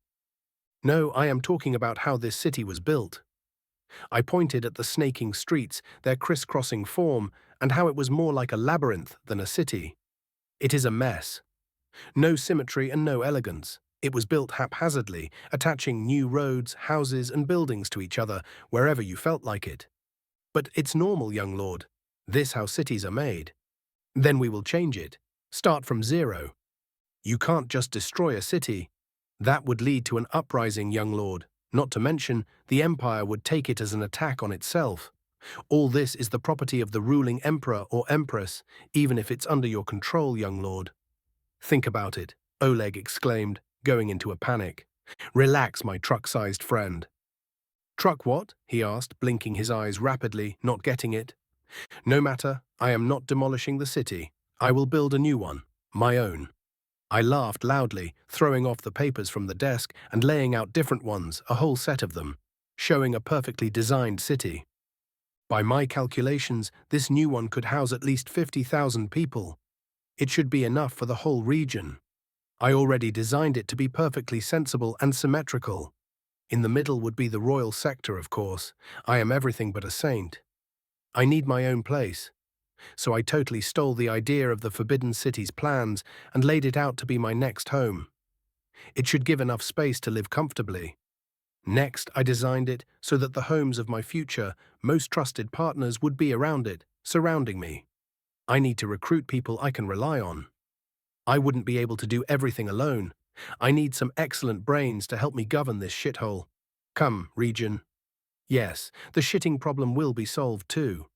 No, I am talking about how this city was built. I pointed at the snaking streets, their crisscrossing form, and how it was more like a labyrinth than a city. It is a mess. No symmetry and no elegance. It was built haphazardly, attaching new roads, houses, and buildings to each other wherever you felt like it. But it's normal, young lord. This how cities are made. Then we will change it. Start from zero. You can't just destroy a city. That would lead to an uprising, young lord. Not to mention, the empire would take it as an attack on itself. All this is the property of the ruling emperor or empress, even if it's under your control, young lord. Think about it, Oleg exclaimed, going into a panic. Relax, my truck-sized friend. Truck what? He asked, blinking his eyes rapidly, not getting it. No matter, I am not demolishing the city. I will build a new one, my own. I laughed loudly, throwing off the papers from the desk and laying out different ones, a whole set of them, showing a perfectly designed city. By my calculations, this new one could house at least 50,000 people. It should be enough for the whole region. I already designed it to be perfectly sensible and symmetrical. In the middle would be the royal sector, of course. I am everything but a saint. I need my own place. So I totally stole the idea of the Forbidden City's plans and laid it out to be my next home. It should give enough space to live comfortably. Next, I designed it so that the homes of my future, most trusted partners would be around it, surrounding me. I need to recruit people I can rely on. I wouldn't be able to do everything alone. I need some excellent brains to help me govern this shithole. Come, Region. Yes, the shitting problem will be solved too.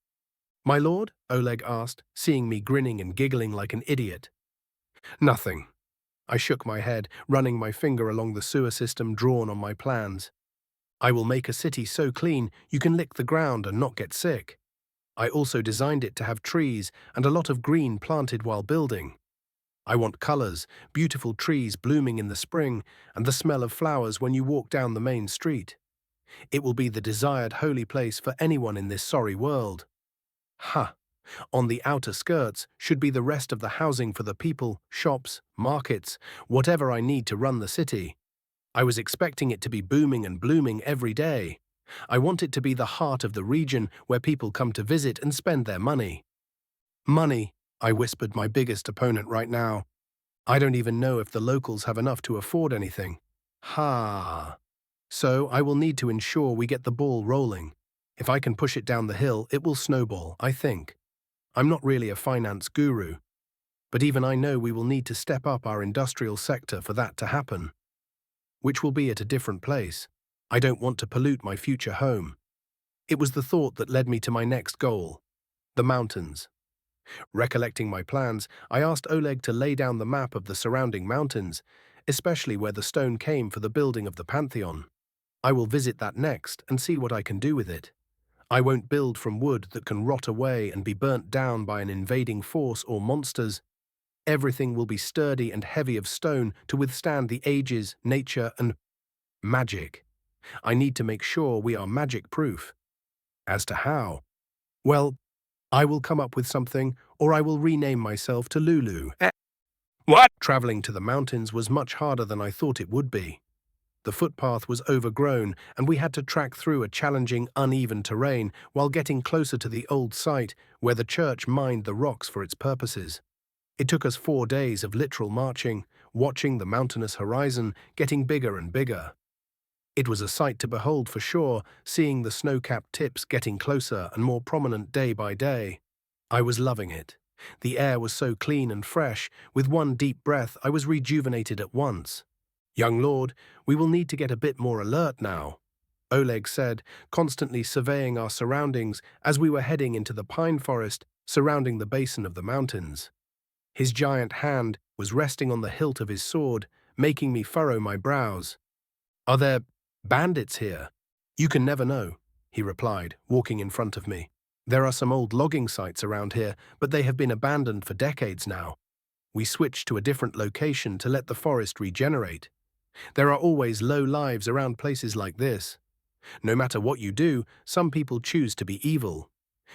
My lord? Oleg asked, seeing me grinning and giggling like an idiot. Nothing. I shook my head, running my finger along the sewer system drawn on my plans. I will make a city so clean you can lick the ground and not get sick. I also designed it to have trees and a lot of green planted while building. I want colors, beautiful trees blooming in the spring, and the smell of flowers when you walk down the main street. It will be the desired holy place for anyone in this sorry world. Ha! On the outer skirts should be the rest of the housing for the people, shops, markets, whatever I need to run the city. I was expecting it to be booming and blooming every day. I want it to be the heart of the region where people come to visit and spend their money. Money, I whispered my biggest opponent right now. I don't even know if the locals have enough to afford anything. Ha! So I will need to ensure we get the ball rolling. If I can push it down the hill, it will snowball, I think. I'm not really a finance guru, but even I know we will need to step up our industrial sector for that to happen. Which will be at a different place. I don't want to pollute my future home. It was the thought that led me to my next goal, the mountains. Recollecting my plans, I asked Oleg to lay down the map of the surrounding mountains, especially where the stone came for the building of the Pantheon. I will visit that next and see what I can do with it. I won't build from wood that can rot away and be burnt down by an invading force or monsters. Everything will be sturdy and heavy of stone to withstand the ages, nature, and magic. I need to make sure we are magic-proof. As to how, well, I will come up with something, or I will rename myself to Lulu. What? Traveling to the mountains was much harder than I thought it would be. The footpath was overgrown, and we had to track through a challenging, uneven terrain while getting closer to the old site where the church mined the rocks for its purposes. It took us 4 days of literal marching, watching the mountainous horizon getting bigger and bigger. It was a sight to behold for sure, seeing the snow-capped tips getting closer and more prominent day by day. I was loving it. The air was so clean and fresh, with one deep breath I was rejuvenated at once. Young lord, we will need to get a bit more alert now, Oleg said, constantly surveying our surroundings as we were heading into the pine forest surrounding the basin of the mountains. His giant hand was resting on the hilt of his sword, making me furrow my brows. Are there bandits here? You can never know, he replied, walking in front of me. There are some old logging sites around here, but they have been abandoned for decades now. We switched to a different location to let the forest regenerate. There are always low lives around places like this. No matter what you do, some people choose to be evil.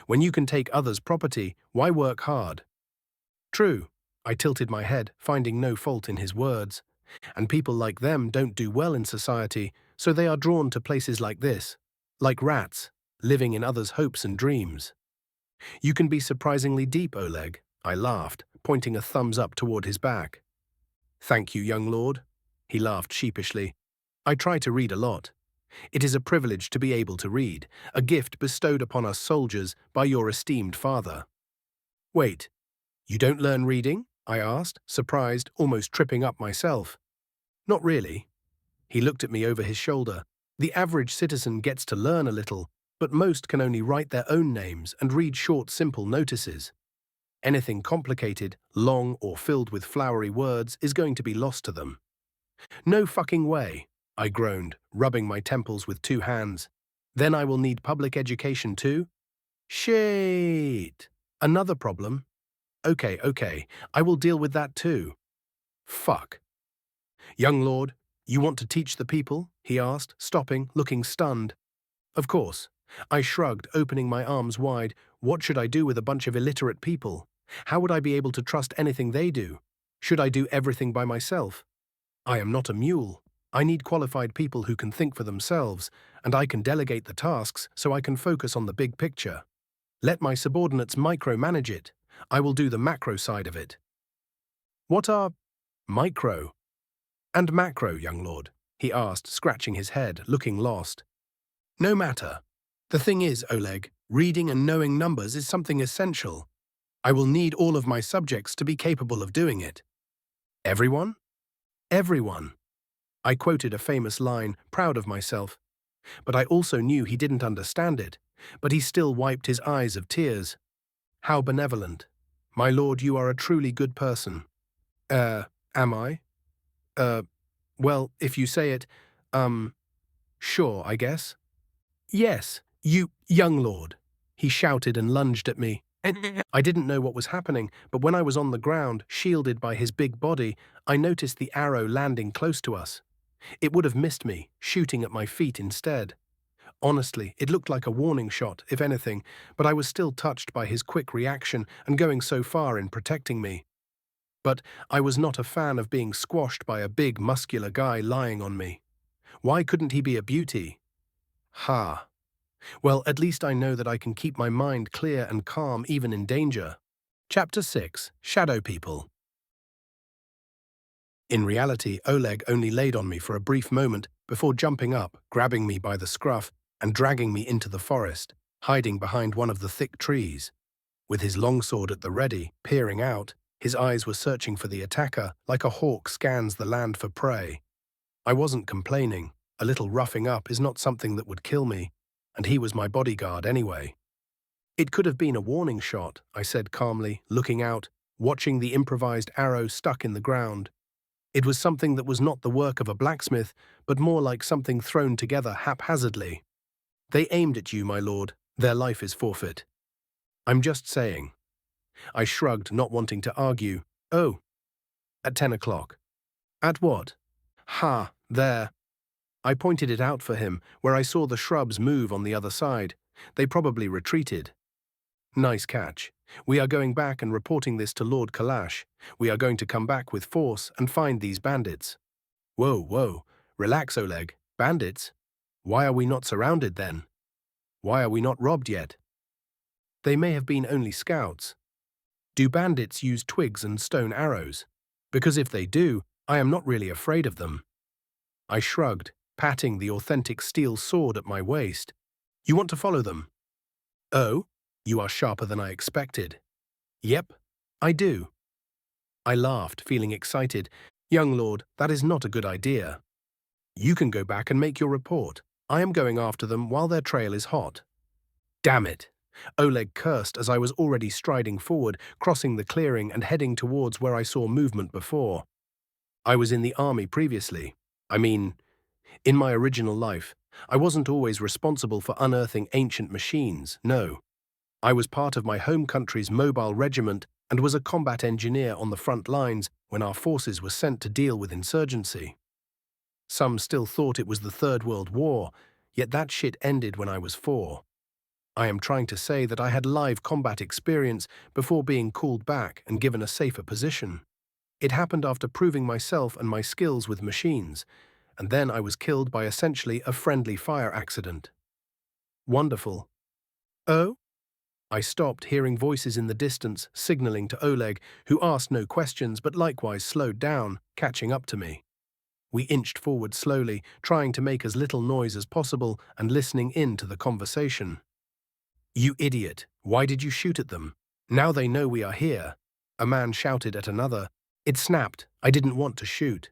When you can take others' property, why work hard? True, I tilted my head, finding no fault in his words. And people like them don't do well in society, so they are drawn to places like this, like rats, living in others' hopes and dreams. You can be surprisingly deep, Oleg, I laughed, pointing a thumbs up toward his back. Thank you, young lord. He laughed sheepishly. I try to read a lot. It is a privilege to be able to read, a gift bestowed upon us soldiers by your esteemed father. Wait, you don't learn reading? I asked, surprised, almost tripping up myself. Not really. He looked at me over his shoulder. The average citizen gets to learn a little, but most can only write their own names and read short, simple notices. Anything complicated, long, or filled with flowery words is going to be lost to them. No fucking way, I groaned, rubbing my temples with 2 hands. Then I will need public education too? Shit! Another problem? Okay, I will deal with that too. Fuck. Young lord, you want to teach the people? He asked, stopping, looking stunned. Of course. I shrugged, opening my arms wide. What should I do with a bunch of illiterate people? How would I be able to trust anything they do? Should I do everything by myself? I am not a mule. I need qualified people who can think for themselves, and I can delegate the tasks so I can focus on the big picture. Let my subordinates micromanage it. I will do the macro side of it. What are micro and macro, young lord? he asked, scratching his head, looking lost. No matter. The thing is, Oleg, reading and knowing numbers is something essential. I will need all of my subjects to be capable of doing it. Everyone? Everyone. I quoted a famous line, proud of myself. But I also knew he didn't understand it, but he still wiped his eyes of tears. How benevolent. My lord, you are a truly good person. Am I? Well, if you say it, sure, I guess. Yes, you, young lord, he shouted and lunged at me. I didn't know what was happening, but when I was on the ground, shielded by his big body, I noticed the arrow landing close to us. It would have missed me, shooting at my feet instead. Honestly, it looked like a warning shot, if anything, but I was still touched by his quick reaction and going so far in protecting me. But I was not a fan of being squashed by a big, muscular guy lying on me. Why couldn't he be a beauty? Ha. Well, at least I know that I can keep my mind clear and calm even in danger. Chapter 6. Shadow People. In reality, Oleg only laid on me for a brief moment before jumping up, grabbing me by the scruff, and dragging me into the forest, hiding behind one of the thick trees. With his longsword at the ready, peering out, his eyes were searching for the attacker like a hawk scans the land for prey. I wasn't complaining. A little roughing up is not something that would kill me, and he was my bodyguard anyway. It could have been a warning shot, I said calmly, looking out, watching the improvised arrow stuck in the ground. It was something that was not the work of a blacksmith, but more like something thrown together haphazardly. They aimed at you, my lord. Their life is forfeit. I'm just saying. I shrugged, not wanting to argue. Oh, at 10 o'clock. At what? Ha, there. I pointed it out for him, where I saw the shrubs move on the other side. They probably retreated. Nice catch. We are going back and reporting this to Lord Kalash. We are going to come back with force and find these bandits. Whoa, whoa. Relax, Oleg. Bandits? Why are we not surrounded then? Why are we not robbed yet? They may have been only scouts. Do bandits use twigs and stone arrows? Because if they do, I am not really afraid of them. I shrugged, patting the authentic steel sword at my waist. You want to follow them? Oh, you are sharper than I expected. Yep, I do. I laughed, feeling excited. Young lord, that is not a good idea. You can go back and make your report. I am going after them while their trail is hot. Damn it! Oleg cursed as I was already striding forward, crossing the clearing and heading towards where I saw movement before. I was in the army previously. In my original life, I wasn't always responsible for unearthing ancient machines, no. I was part of my home country's mobile regiment and was a combat engineer on the front lines when our forces were sent to deal with insurgency. Some still thought it was the Third World War, yet that shit ended when I was 4. I am trying to say that I had live combat experience before being called back and given a safer position. It happened after proving myself and my skills with machines, and then I was killed by essentially a friendly fire accident. Wonderful. Oh? I stopped, hearing voices in the distance, signaling to Oleg, who asked no questions but likewise slowed down, catching up to me. We inched forward slowly, trying to make as little noise as possible and listening in to the conversation. You idiot, why did you shoot at them? Now they know we are here. A man shouted at another. It snapped. I didn't want to shoot.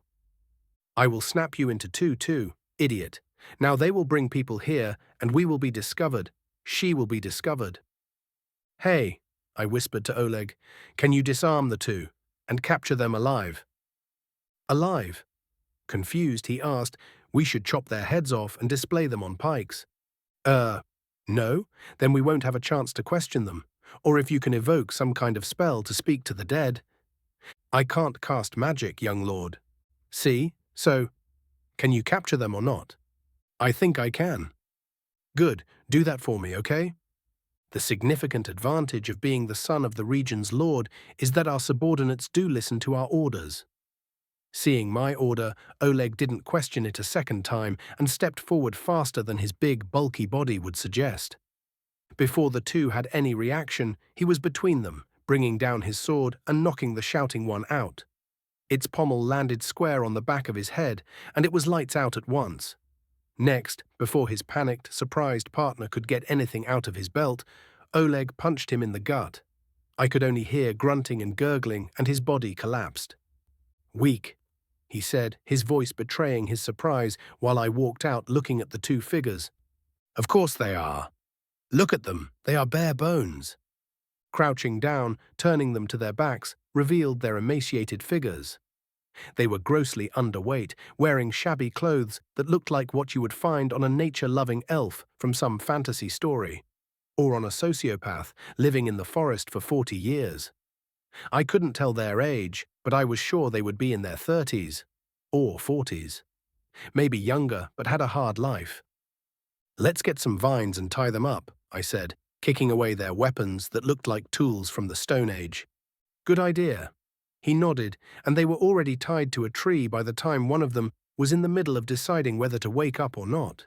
I will snap you into two too, idiot. Now they will bring people here and we will be discovered. She will be discovered. Hey, I whispered to Oleg, can you disarm the two and capture them alive? Alive? Confused, he asked, we should chop their heads off and display them on pikes. No? Then we won't have a chance to question them. Or if you can evoke some kind of spell to speak to the dead. I can't cast magic, young lord. See? So, can you capture them or not? I think I can. Good, do that for me, okay? The significant advantage of being the son of the region's lord is that our subordinates do listen to our orders. Seeing my order, Oleg didn't question it a second time and stepped forward faster than his big, bulky body would suggest. Before the two had any reaction, he was between them, bringing down his sword and knocking the shouting one out. Its pommel landed square on the back of his head, and it was lights out at once. Next, before his panicked, surprised partner could get anything out of his belt, Oleg punched him in the gut. I could only hear grunting and gurgling, and his body collapsed. "Weak," he said, his voice betraying his surprise while I walked out looking at the two figures. "Of course they are. Look at them, they are bare bones." Crouching down, turning them to their backs, revealed their emaciated figures. They were grossly underweight, wearing shabby clothes that looked like what you would find on a nature-loving elf from some fantasy story, or on a sociopath living in the forest for 40 years. I couldn't tell their age, but I was sure they would be in their 30s, or 40s. Maybe younger, but had a hard life. "Let's get some vines and tie them up," I said, kicking away their weapons that looked like tools from the Stone Age. "Good idea." He nodded, and they were already tied to a tree by the time one of them was in the middle of deciding whether to wake up or not.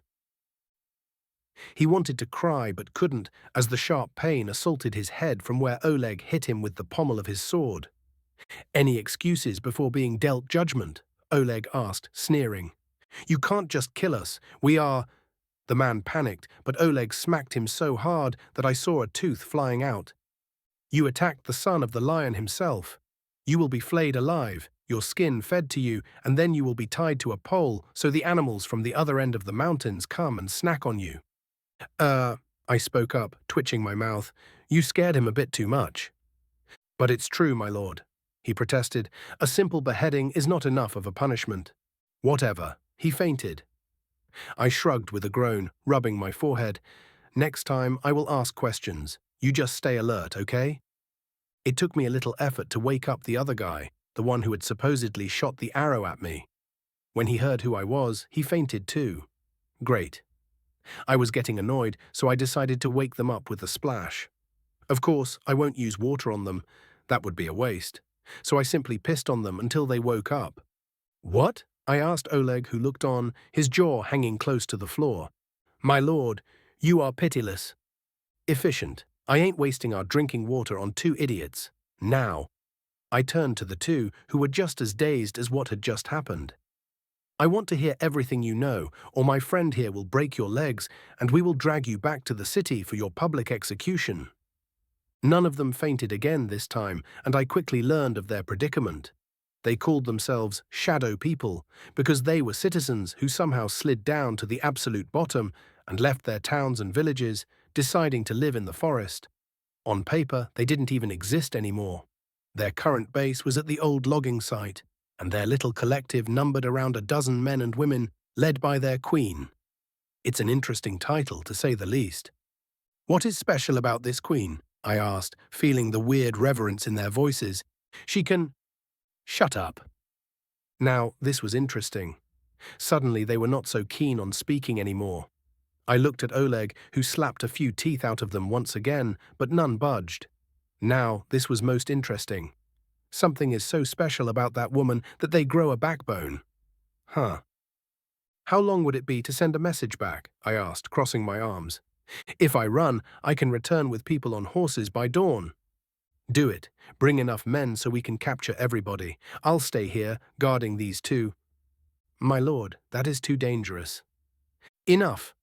He wanted to cry but couldn't, as the sharp pain assaulted his head from where Oleg hit him with the pommel of his sword. "Any excuses before being dealt judgment?" Oleg asked, sneering. "You can't just kill us. We are—" The man panicked, but Oleg smacked him so hard that I saw a tooth flying out. "You attacked the son of the lion himself. You will be flayed alive, your skin fed to you, and then you will be tied to a pole so the animals from the other end of the mountains come and snack on you." I spoke up, twitching my mouth. "You scared him a bit too much." "But it's true, my lord," he protested. "A simple beheading is not enough of a punishment." "Whatever." He fainted. I shrugged with a groan, rubbing my forehead. "Next time, I will ask questions. You just stay alert, okay?" It took me a little effort to wake up the other guy, the one who had supposedly shot the arrow at me. When he heard who I was, he fainted too. Great. I was getting annoyed, so I decided to wake them up with a splash. Of course, I won't use water on them. That would be a waste. So I simply pissed on them until they woke up. "What?" I asked Oleg, who looked on, his jaw hanging close to the floor. "My lord, you are pitiless." "Efficient. I ain't wasting our drinking water on two idiots. Now." I turned to the two, who were just as dazed as what had just happened. "I want to hear everything you know, or my friend here will break your legs, and we will drag you back to the city for your public execution." None of them fainted again this time, and I quickly learned of their predicament. They called themselves shadow people because they were citizens who somehow slid down to the absolute bottom and left their towns and villages, deciding to live in the forest. On paper, they didn't even exist anymore. Their current base was at the old logging site, and their little collective numbered around a dozen men and women, led by their queen. It's an interesting title, to say the least. "What is special about this queen?" I asked, feeling the weird reverence in their voices. "She can—" "Shut up." Now, this was interesting. Suddenly, they were not so keen on speaking anymore. I looked at Oleg, who slapped a few teeth out of them once again, but none budged. Now, this was most interesting. Something is so special about that woman that they grow a backbone. Huh. "How long would it be to send a message back?" I asked, crossing my arms. "If I run, I can return with people on horses by dawn." "Do it. Bring enough men so we can capture everybody. I'll stay here, guarding these two." "My lord, that is too dangerous." "Enough."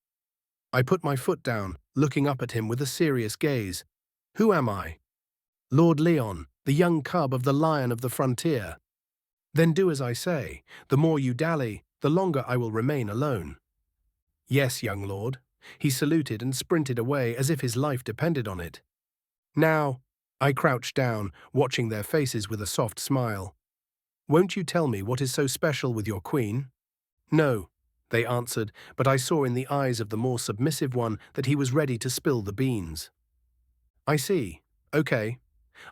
I put my foot down, looking up at him with a serious gaze. "Who am I?" "Lord Leon, the young cub of the lion of the frontier." "Then do as I say. The more you dally, the longer I will remain alone." "Yes, young lord." He saluted and sprinted away as if his life depended on it. "Now," I crouched down, watching their faces with a soft smile. "Won't you tell me what is so special with your queen?" "No," they answered, but I saw in the eyes of the more submissive one that he was ready to spill the beans. "I see. Okay."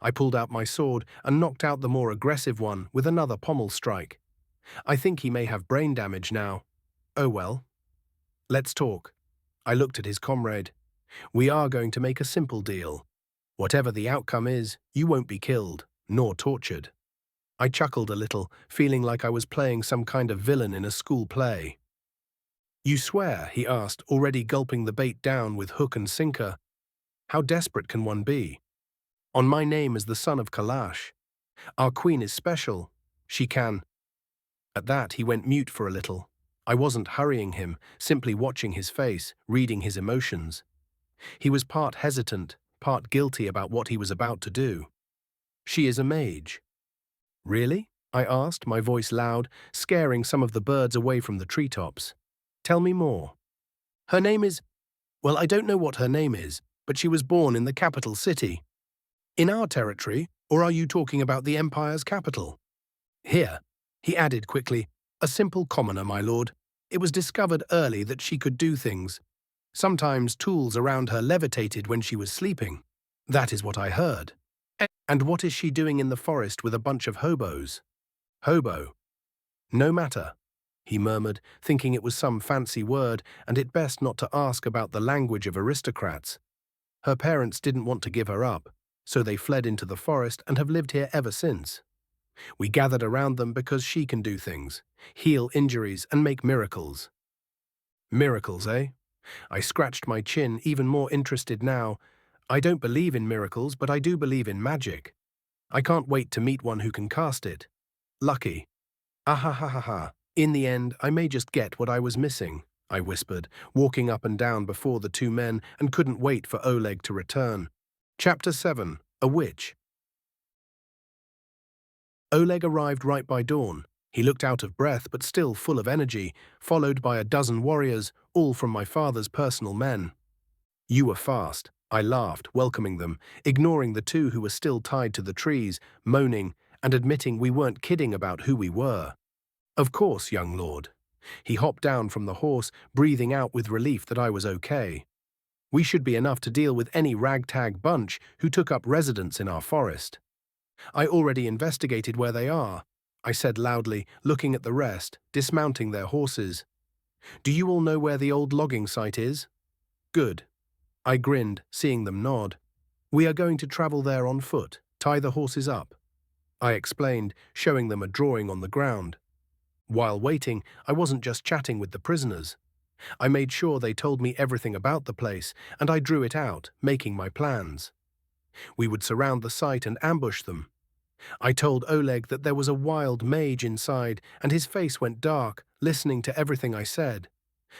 I pulled out my sword and knocked out the more aggressive one with another pommel strike. "I think he may have brain damage now. Oh well. Let's talk." I looked at his comrade. "We are going to make a simple deal. Whatever the outcome is, you won't be killed, nor tortured." I chuckled a little, feeling like I was playing some kind of villain in a school play. "You swear?" he asked, already gulping the bait down with hook and sinker. "How desperate can one be?" "On my name as the son of Kalash. Our queen is special. She can. At that, he went mute for a little. I wasn't hurrying him, simply watching his face, reading his emotions. He was part hesitant, part guilty about what he was about to do. She is a mage. Really? I asked, my voice loud, scaring some of the birds away from the treetops. Tell me more. Her name is… Well, I don't know what her name is, but she was born in the capital city. In our territory, or are you talking about the Empire's capital? Here, he added quickly, a simple commoner, my lord. It was discovered early that she could do things. Sometimes tools around her levitated when she was sleeping. That is what I heard. And what is she doing in the forest with a bunch of hobos? Hobo. No matter, he murmured, thinking it was some fancy word and it best not to ask about the language of aristocrats. Her parents didn't want to give her up, so they fled into the forest and have lived here ever since. We gathered around them because she can do things, heal injuries and make miracles. Miracles, eh? I scratched my chin, even more interested now. I don't believe in miracles, but I do believe in magic. I can't wait to meet one who can cast it. Lucky. Ahahaha. In the end, I may just get what I was missing, I whispered, walking up and down before the two men and couldn't wait for Oleg to return. Chapter 7. A Witch. Oleg arrived right by dawn. He looked out of breath but still full of energy, followed by a dozen warriors, all from my father's personal men. You were fast, I laughed, welcoming them, ignoring the two who were still tied to the trees, moaning, and admitting we weren't kidding about who we were. Of course, young lord. He hopped down from the horse, breathing out with relief that I was okay. We should be enough to deal with any ragtag bunch who took up residence in our forest. I already investigated where they are, I said loudly, looking at the rest, dismounting their horses. Do you all know where the old logging site is? Good. I grinned, seeing them nod. We are going to travel there on foot, tie the horses up. I explained, showing them a drawing on the ground. While waiting, I wasn't just chatting with the prisoners. I made sure they told me everything about the place, and I drew it out, making my plans. We would surround the site and ambush them. I told Oleg that there was a wild mage inside, and his face went dark, listening to everything I said.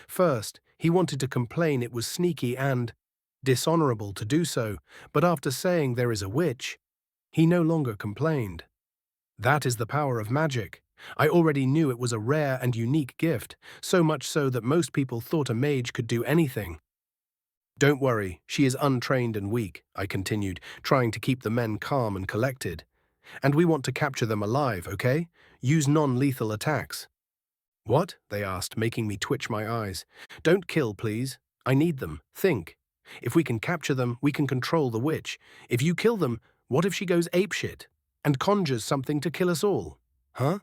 First, he wanted to complain it was sneaky and dishonorable to do so, but after saying there is a witch, he no longer complained. That is the power of magic. I already knew it was a rare and unique gift, so much so that most people thought a mage could do anything. Don't worry, she is untrained and weak, I continued, trying to keep the men calm and collected. And we want to capture them alive, okay? Use non-lethal attacks. What? They asked, making me twitch my eyes. Don't kill, please. I need them. Think. If we can capture them, we can control the witch. If you kill them, what if she goes apeshit and conjures something to kill us all? Huh?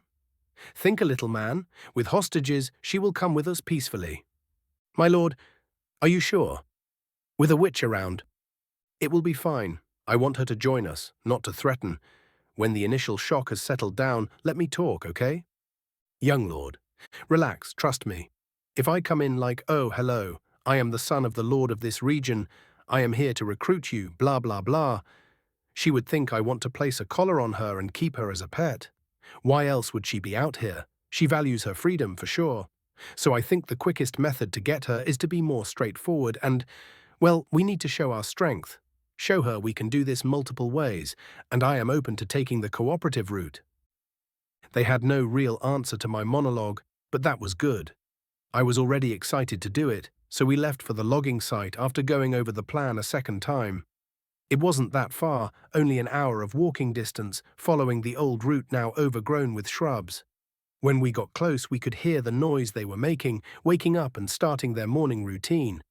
Think a little, man. With hostages, she will come with us peacefully. My lord, are you sure? With a witch around. It will be fine. I want her to join us, not to threaten. When the initial shock has settled down, let me talk, okay? Young lord, relax, trust me. If I come in like, oh, hello, I am the son of the lord of this region, I am here to recruit you, blah, blah, blah, she would think I want to place a collar on her and keep her as a pet. Why else would she be out here? She values her freedom for sure. So I think the quickest method to get her is to be more straightforward and, well, we need to show our strength. Show her we can do this multiple ways, and I am open to taking the cooperative route. They had no real answer to my monologue, but that was good. I was already excited to do it, so we left for the logging site after going over the plan a second time. It wasn't that far, only an hour of walking distance, following the old route now overgrown with shrubs. When we got close, we could hear the noise they were making, waking up and starting their morning routine.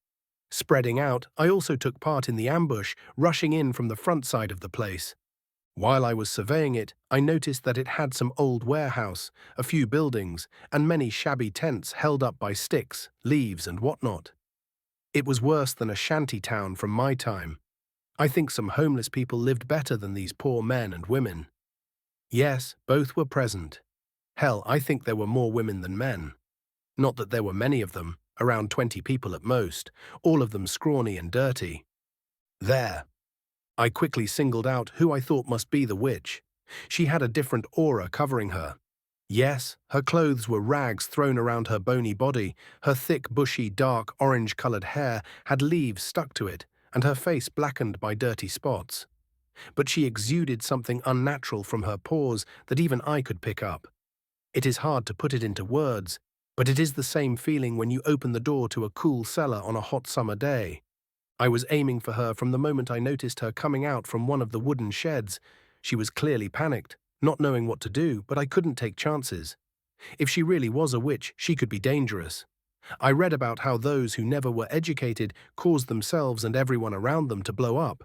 Spreading out, I also took part in the ambush, rushing in from the front side of the place. While I was surveying it, I noticed that it had some old warehouse, a few buildings, and many shabby tents held up by sticks, leaves, and whatnot. It was worse than a shanty town from my time. I think some homeless people lived better than these poor men and women. Yes, both were present. Hell, I think there were more women than men. Not that there were many of them, around 20 people at most, all of them scrawny and dirty. There. I quickly singled out who I thought must be the witch. She had a different aura covering her, Yes, her clothes were rags thrown around her bony body, her thick, bushy, dark, orange-colored hair had leaves stuck to it, and her face blackened by dirty spots. But she exuded something unnatural from her pores that even I could pick up. It is hard to put it into words, but it is the same feeling when you open the door to a cool cellar on a hot summer day. I was aiming for her from the moment I noticed her coming out from one of the wooden sheds. She was clearly panicked, not knowing what to do, but I couldn't take chances. If she really was a witch, she could be dangerous. I read about how those who never were educated caused themselves and everyone around them to blow up.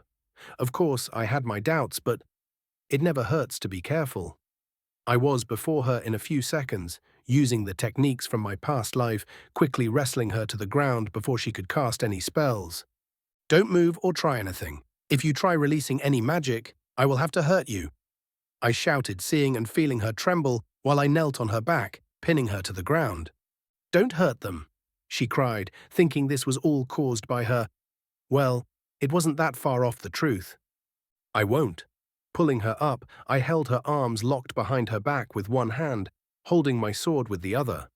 Of course, I had my doubts, but it never hurts to be careful. I was before her in a few seconds, using the techniques from my past life, quickly wrestling her to the ground before she could cast any spells. Don't move or try anything. If you try releasing any magic, I will have to hurt you, I shouted, seeing and feeling her tremble while I knelt on her back, pinning her to the ground. Don't hurt them, she cried, thinking this was all caused by her. Well, it wasn't that far off the truth. I won't. Pulling her up, I held her arms locked behind her back with one hand, holding my sword with the other.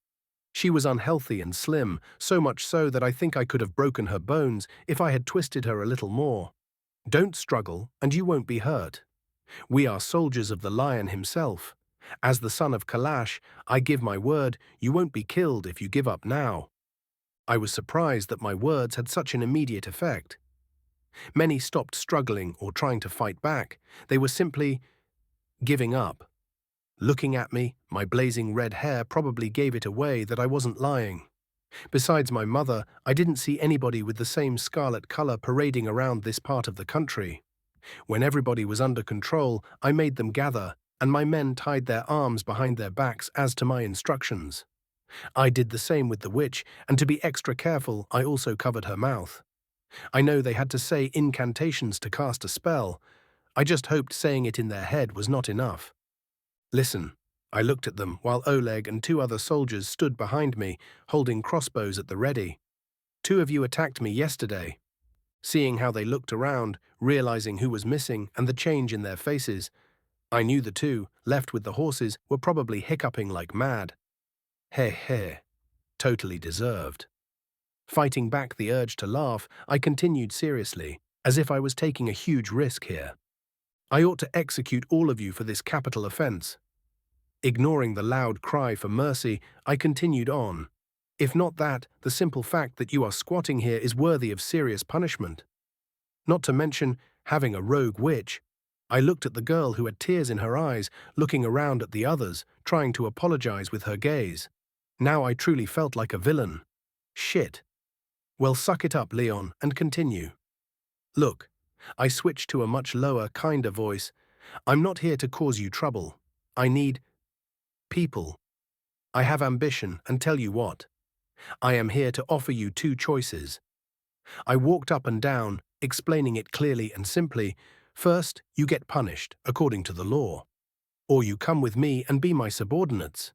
She was unhealthy and slim, so much so that I think I could have broken her bones if I had twisted her a little more. Don't struggle, and you won't be hurt. We are soldiers of the lion himself. As the son of Kalash, I give my word, you won't be killed if you give up now. I was surprised that my words had such an immediate effect. Many stopped struggling or trying to fight back. They were simply giving up. Looking at me, my blazing red hair probably gave it away that I wasn't lying. Besides my mother, I didn't see anybody with the same scarlet color parading around this part of the country. When everybody was under control, I made them gather, and my men tied their arms behind their backs as to my instructions. I did the same with the witch, and to be extra careful, I also covered her mouth. I know they had to say incantations to cast a spell. I just hoped saying it in their head was not enough. Listen, I looked at them while Oleg and two other soldiers stood behind me, holding crossbows at the ready. Two of you attacked me yesterday. Seeing how they looked around, realizing who was missing and the change in their faces, I knew the two, left with the horses, were probably hiccuping like mad. Heh. Totally deserved. Fighting back the urge to laugh, I continued seriously, as if I was taking a huge risk here. I ought to execute all of you for this capital offense. Ignoring the loud cry for mercy, I continued on. If not that, the simple fact that you are squatting here is worthy of serious punishment. Not to mention having a rogue witch. I looked at the girl who had tears in her eyes, looking around at the others, trying to apologize with her gaze. Now I truly felt like a villain. Shit. Well, suck it up, Leon, and continue. Look, I switched to a much lower, kinder voice. I'm not here to cause you trouble. I need people. I have ambition, and tell you what. I am here to offer you two choices. I walked up and down, explaining it clearly and simply. First, you get punished, according to the law. Or you come with me and be my subordinates.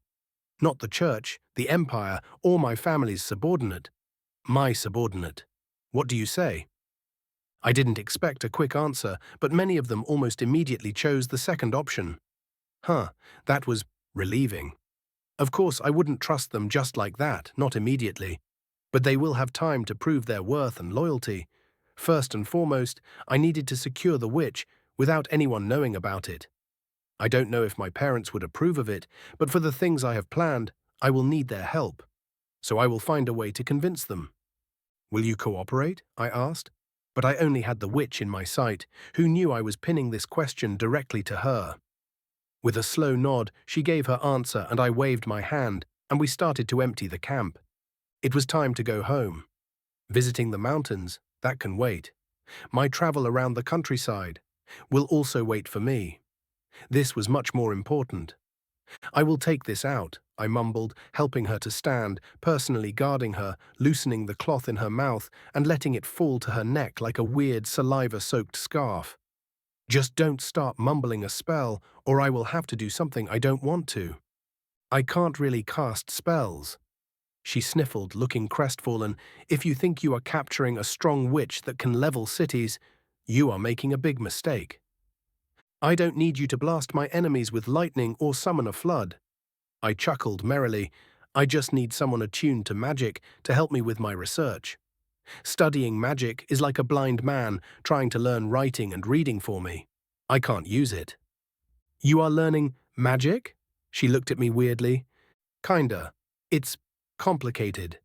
Not the church, the empire, or my family's subordinate. My subordinate. What do you say? I didn't expect a quick answer, but many of them almost immediately chose the second option. That was relieving. Of course, I wouldn't trust them just like that, not immediately. But they will have time to prove their worth and loyalty. First and foremost, I needed to secure the witch without anyone knowing about it. I don't know if my parents would approve of it, but for the things I have planned, I will need their help. So I will find a way to convince them. Will you cooperate? I asked. But I only had the witch in my sight, who knew I was pinning this question directly to her. With a slow nod, she gave her answer and I waved my hand, and we started to empty the camp. It was time to go home. Visiting the mountains, that can wait. My travel around the countryside will also wait for me. This was much more important. I will take this out, I mumbled, helping her to stand, personally guarding her, loosening the cloth in her mouth and letting it fall to her neck like a weird saliva-soaked scarf. Just don't start mumbling a spell, or I will have to do something I don't want to. I can't really cast spells. She sniffled, looking crestfallen. If you think you are capturing a strong witch that can level cities, you are making a big mistake. I don't need you to blast my enemies with lightning or summon a flood. I chuckled merrily. I just need someone attuned to magic to help me with my research. Studying magic is like a blind man trying to learn writing and reading for me. I can't use it. You are learning magic? She looked at me weirdly. Kinda. It's complicated.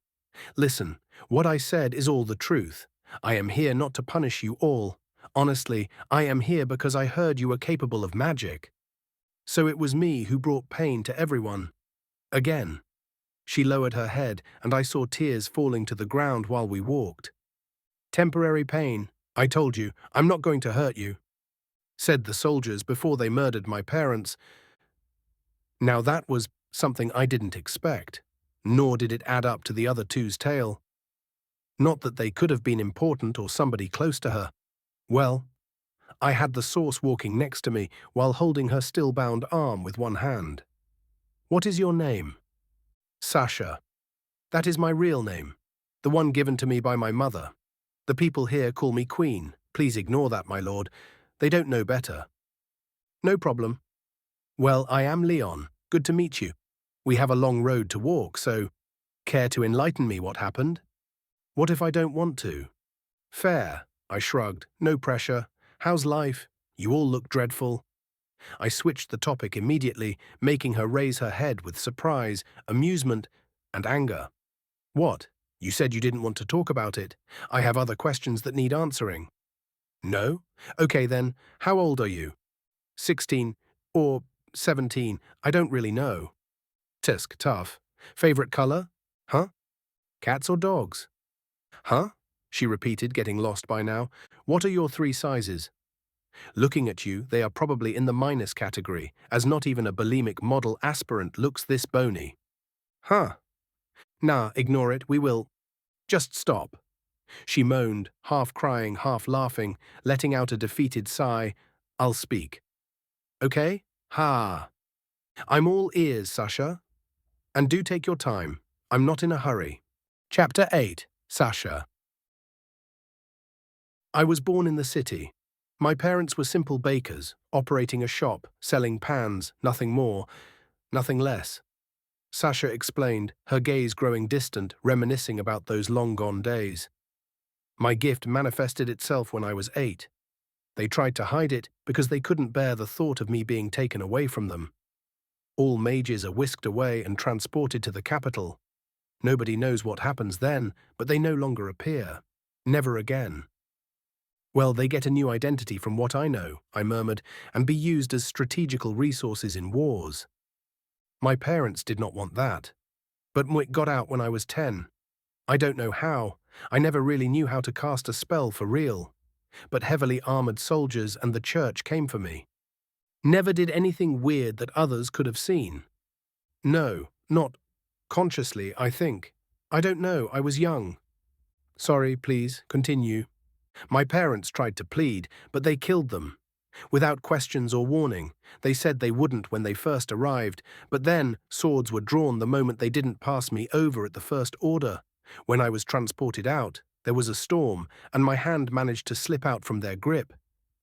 Listen, what I said is all the truth. I am here not to punish you all. Honestly, I am here because I heard you were capable of magic. So it was me who brought pain to everyone. Again. She lowered her head, and I saw tears falling to the ground while we walked. Temporary pain. I told you, I'm not going to hurt you, said the soldiers before they murdered my parents. Now that was something I didn't expect, nor did it add up to the other two's tale. Not that they could have been important or somebody close to her. Well, I had the source walking next to me while holding her still-bound arm with one hand. What is your name? Sasha. That is my real name, the one given to me by my mother. The people here call me Queen. Please ignore that, my lord. They don't know better. No problem. Well, I am Leon. Good to meet you. We have a long road to walk, so care to enlighten me what happened? What if I don't want to? Fair, I shrugged. No pressure. How's life? You all look dreadful. I switched the topic immediately, making her raise her head with surprise, amusement, and anger. What? You said you didn't want to talk about it. I have other questions that need answering. No? Okay then, how old are you? 16 or 17, I don't really know. Tisk, tough. Favorite color? Huh? Cats or dogs? Huh? She repeated, getting lost by now. What are your 3 sizes? Looking at you, they are probably in the minus category, as not even a bulimic model aspirant looks this bony. Huh? Nah, ignore it, we will. Just stop. She moaned, half crying, half laughing, letting out a defeated sigh. I'll speak. Okay? Ha. I'm all ears, Sasha. And do take your time. I'm not in a hurry. Chapter 8. Sasha. I was born in the city. My parents were simple bakers, operating a shop, selling pans, nothing more, nothing less. Sasha explained, her gaze growing distant, reminiscing about those long-gone days. My gift manifested itself when I was 8. They tried to hide it because they couldn't bear the thought of me being taken away from them. All mages are whisked away and transported to the capital. Nobody knows what happens then, but they no longer appear. Never again. Well, they get a new identity from what I know, I murmured, and be used as strategical resources in wars. My parents did not want that. But Mwik got out when I was 10. I don't know how. I never really knew how to cast a spell for real. But heavily armored soldiers and the church came for me. Never did anything weird that others could have seen. No, not consciously, I think. I don't know, I was young. Sorry, please, continue. My parents tried to plead, but they killed them. Without questions or warning, they said they wouldn't when they first arrived, but then swords were drawn the moment they didn't pass me over at the first order. When I was transported out, there was a storm, and my hand managed to slip out from their grip,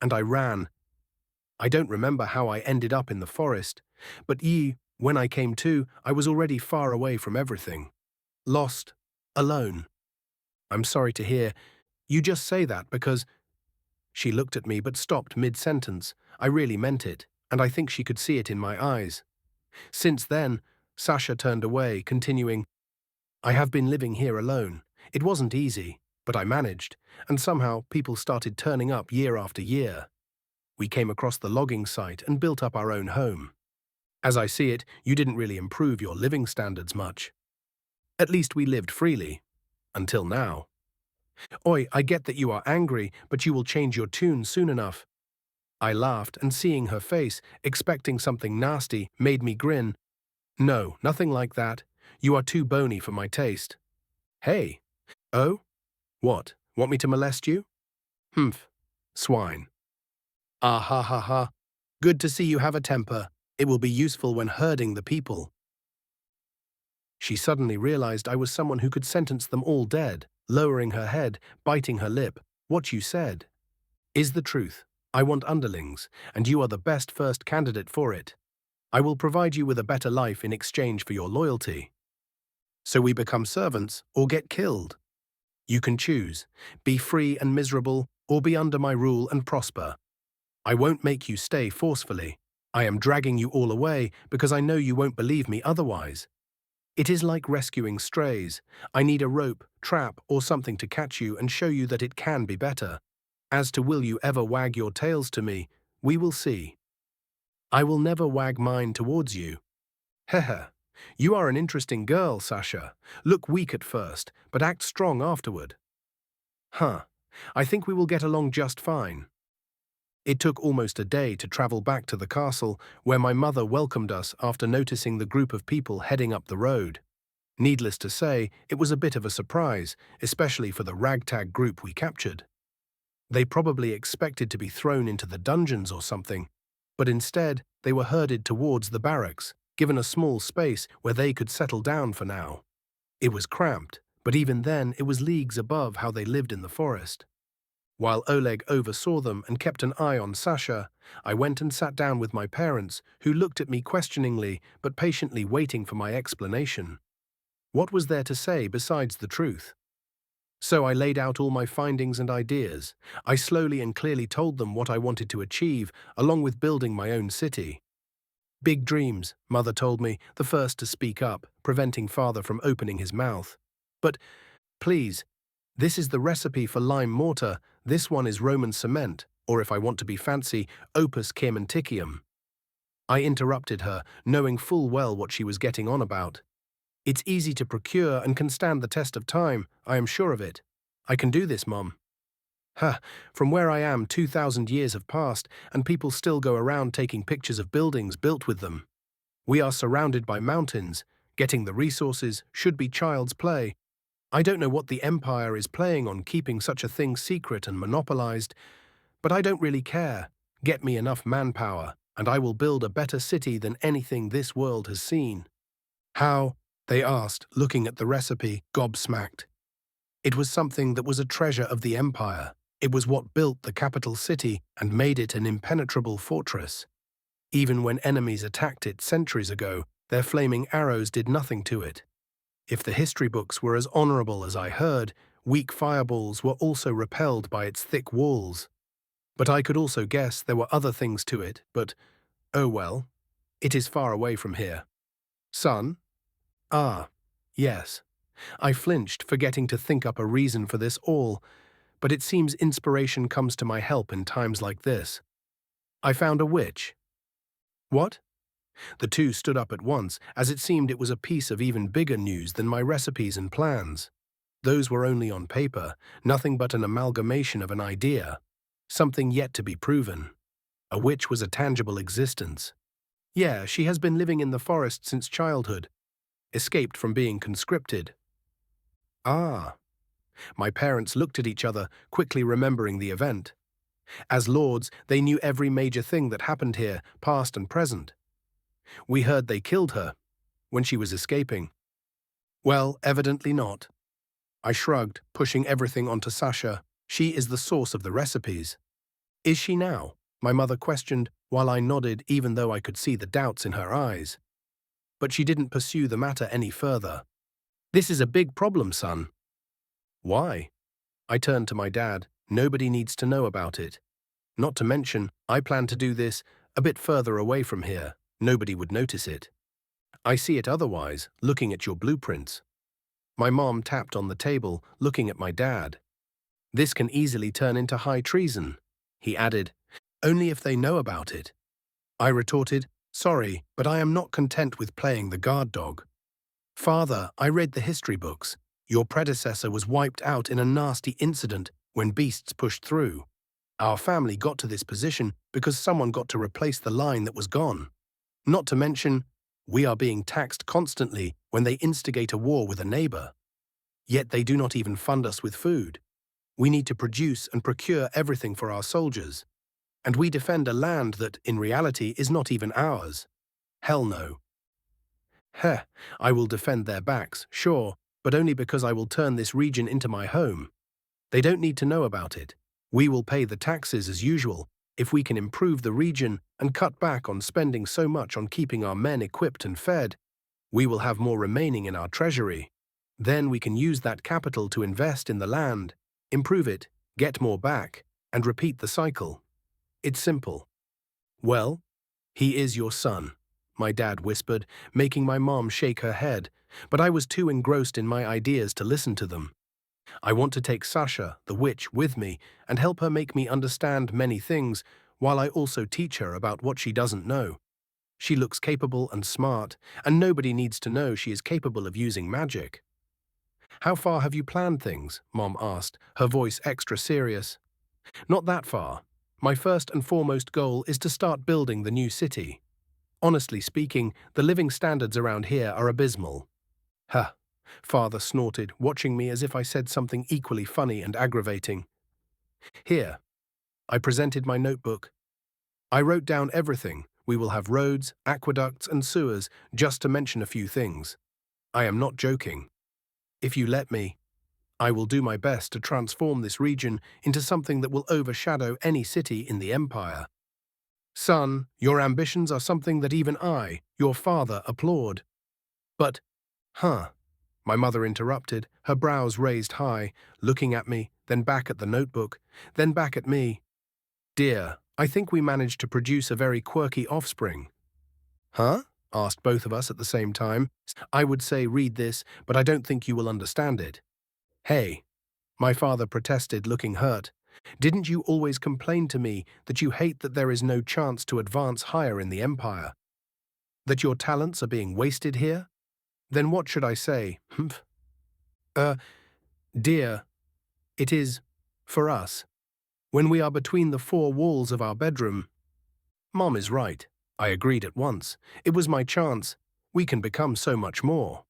and I ran. I don't remember how I ended up in the forest, but when I came to, I was already far away from everything. Lost. Alone. I'm sorry to hear. You just say that because… She looked at me but stopped mid-sentence. I really meant it, and I think she could see it in my eyes. Since then, Sasha turned away, continuing, I have been living here alone. It wasn't easy, but I managed, and somehow people started turning up year after year. We came across the logging site and built up our own home. As I see it, you didn't really improve your living standards much. At least we lived freely. Until now. Oi, I get that you are angry, but you will change your tune soon enough. I laughed, and seeing her face, expecting something nasty, made me grin. No, nothing like that. You are too bony for my taste. Hey. Oh? What? Want me to molest you? Humph. Swine. Ah ha ha ha. Good to see you have a temper. It will be useful when herding the people. She suddenly realized I was someone who could sentence them all dead, lowering her head, biting her lip. What you said is the truth. I want underlings, and you are the best first candidate for it. I will provide you with a better life in exchange for your loyalty. So we become servants or get killed. You can choose. Be free and miserable, or be under my rule and prosper. I won't make you stay forcefully. I am dragging you all away because I know you won't believe me otherwise. It is like rescuing strays. I need a rope, trap, or something to catch you and show you that it can be better. As to will you ever wag your tails to me, we will see. I will never wag mine towards you. Hehe. You are an interesting girl, Sasha. Look weak at first, but act strong afterward. Huh. I think we will get along just fine. It took almost a day to travel back to the castle, where my mother welcomed us after noticing the group of people heading up the road. Needless to say, it was a bit of a surprise, especially for the ragtag group we captured. They probably expected to be thrown into the dungeons or something, but instead they were herded towards the barracks, given a small space where they could settle down for now. It was cramped, but even then it was leagues above how they lived in the forest. While Oleg oversaw them and kept an eye on Sasha, I went and sat down with my parents, who looked at me questioningly but patiently waiting for my explanation. What was there to say besides the truth? So I laid out all my findings and ideas. I slowly and clearly told them what I wanted to achieve, along with building my own city. Big dreams, Mother told me, the first to speak up, preventing Father from opening his mouth. But, please, this is the recipe for lime mortar, this one is Roman cement, or if I want to be fancy, opus caementicium. I interrupted her, knowing full well what she was getting on about. It's easy to procure and can stand the test of time, I am sure of it. I can do this, Mom. Ha, from where I am 2,000 years have passed, and people still go around taking pictures of buildings built with them. We are surrounded by mountains. Getting the resources should be child's play. I don't know what the Empire is playing on keeping such a thing secret and monopolized, but I don't really care. Get me enough manpower, and I will build a better city than anything this world has seen. How? They asked, looking at the recipe, gobsmacked. It was something that was a treasure of the Empire. It was what built the capital city and made it an impenetrable fortress. Even when enemies attacked it centuries ago, their flaming arrows did nothing to it. If the history books were as honorable as I heard, weak fireballs were also repelled by its thick walls. But I could also guess there were other things to it, but, oh well, it is far away from here. Son? Ah, yes. I flinched, forgetting to think up a reason for this all, but it seems inspiration comes to my help in times like this. I found a witch. What? The two stood up at once, as it seemed it was a piece of even bigger news than my recipes and plans. Those were only on paper, nothing but an amalgamation of an idea, something yet to be proven. A witch was a tangible existence. Yeah, she has been living in the forest since childhood, escaped from being conscripted. Ah. My parents looked at each other, quickly remembering the event. As lords, they knew every major thing that happened here, past and present. We heard they killed her when she was escaping. Well, evidently not. I shrugged, pushing everything onto Sasha. She is the source of the recipes. Is she now? My mother questioned, while I nodded even though I could see the doubts in her eyes. But she didn't pursue the matter any further. This is a big problem, son. Why? I turned to my dad. Nobody needs to know about it. Not to mention, I plan to do this a bit further away from here. Nobody would notice it. I see it otherwise, looking at your blueprints. My mom tapped on the table, looking at my dad. This can easily turn into high treason, he added. Only if they know about it. I retorted, sorry, but I am not content with playing the guard dog. Father, I read the history books. Your predecessor was wiped out in a nasty incident when beasts pushed through. Our family got to this position because someone got to replace the line that was gone. Not to mention, we are being taxed constantly when they instigate a war with a neighbor. Yet they do not even fund us with food. We need to produce and procure everything for our soldiers. And we defend a land that, in reality, is not even ours. Hell no. Heh, I will defend their backs, sure, but only because I will turn this region into my home. They don't need to know about it. We will pay the taxes as usual, If we can improve the region and cut back on spending so much on keeping our men equipped and fed, we will have more remaining in our treasury. Then we can use that capital to invest in the land, improve it, get more back, and repeat the cycle. It's simple. Well, he is your son, my dad whispered, making my mom shake her head, but I was too engrossed in my ideas to listen to them. I want to take Sasha, the witch, with me and help her make me understand many things, while I also teach her about what she doesn't know. She looks capable and smart, and nobody needs to know she is capable of using magic. How far have you planned things? Mom asked, her voice extra serious. Not that far. My first and foremost goal is to start building the new city. Honestly speaking, the living standards around here are abysmal. Huh. Father snorted, watching me as if I said something equally funny and aggravating. Here. I presented my notebook. I wrote down everything. We will have roads, aqueducts, and sewers, just to mention a few things. I am not joking. If you let me, I will do my best to transform this region into something that will overshadow any city in the empire. Son, your ambitions are something that even I, your father, applaud. But, my mother interrupted, her brows raised high, looking at me, then back at the notebook, then back at me. Dear, I think we managed to produce a very quirky offspring. Huh? Asked both of us at the same time. I would say read this, but I don't think you will understand it. Hey, my father protested, looking hurt. Didn't you always complain to me that you hate that there is no chance to advance higher in the empire? That your talents are being wasted here? Then what should I say? Humph. Dear, it is, for us, when we are between the four walls of our bedroom. Mom is right. I agreed at once. It was my chance. We can become so much more.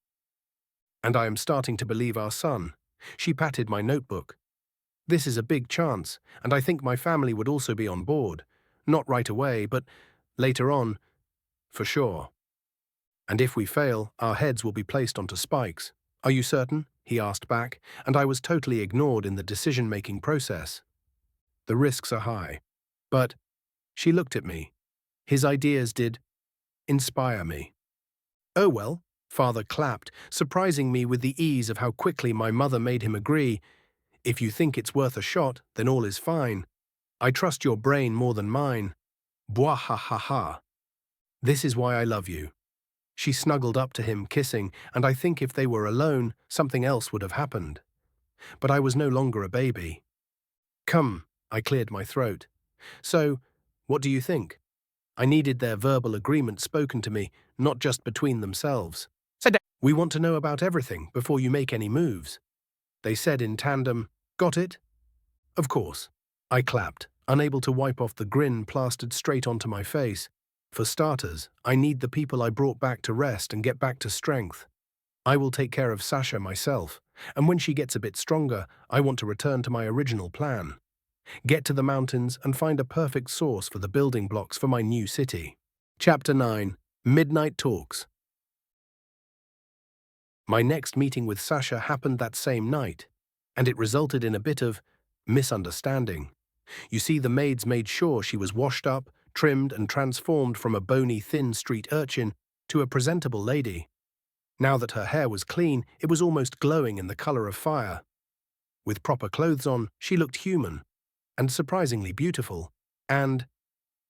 And I am starting to believe our son. She patted my notebook. This is a big chance, and I think my family would also be on board. Not right away, but later on, for sure. And if we fail, our heads will be placed onto spikes. Are you certain? He asked back, and I was totally ignored in the decision-making process. The risks are high. But she looked at me. His ideas did inspire me. Oh well, father clapped, surprising me with the ease of how quickly my mother made him agree. If you think it's worth a shot, then all is fine. I trust your brain more than mine. Bwah ha ha ha. This is why I love you. She snuggled up to him, kissing, and I think if they were alone, something else would have happened. But I was no longer a baby. Come, I cleared my throat. So, what do you think? I needed their verbal agreement spoken to me, not just between themselves. We want to know about everything before you make any moves. They said in tandem, got it? Of course. I clapped, unable to wipe off the grin plastered straight onto my face. For starters, I need the people I brought back to rest and get back to strength. I will take care of Sasha myself, and when she gets a bit stronger, I want to return to my original plan. Get to the mountains and find a perfect source for the building blocks for my new city. Chapter 9. Midnight Talks. My next meeting with Sasha happened that same night, and it resulted in a bit of misunderstanding. You see, the maids made sure she was washed up, trimmed and transformed from a bony, thin street urchin to a presentable lady. Now that her hair was clean, it was almost glowing in the color of fire. With proper clothes on, she looked human, and surprisingly beautiful. And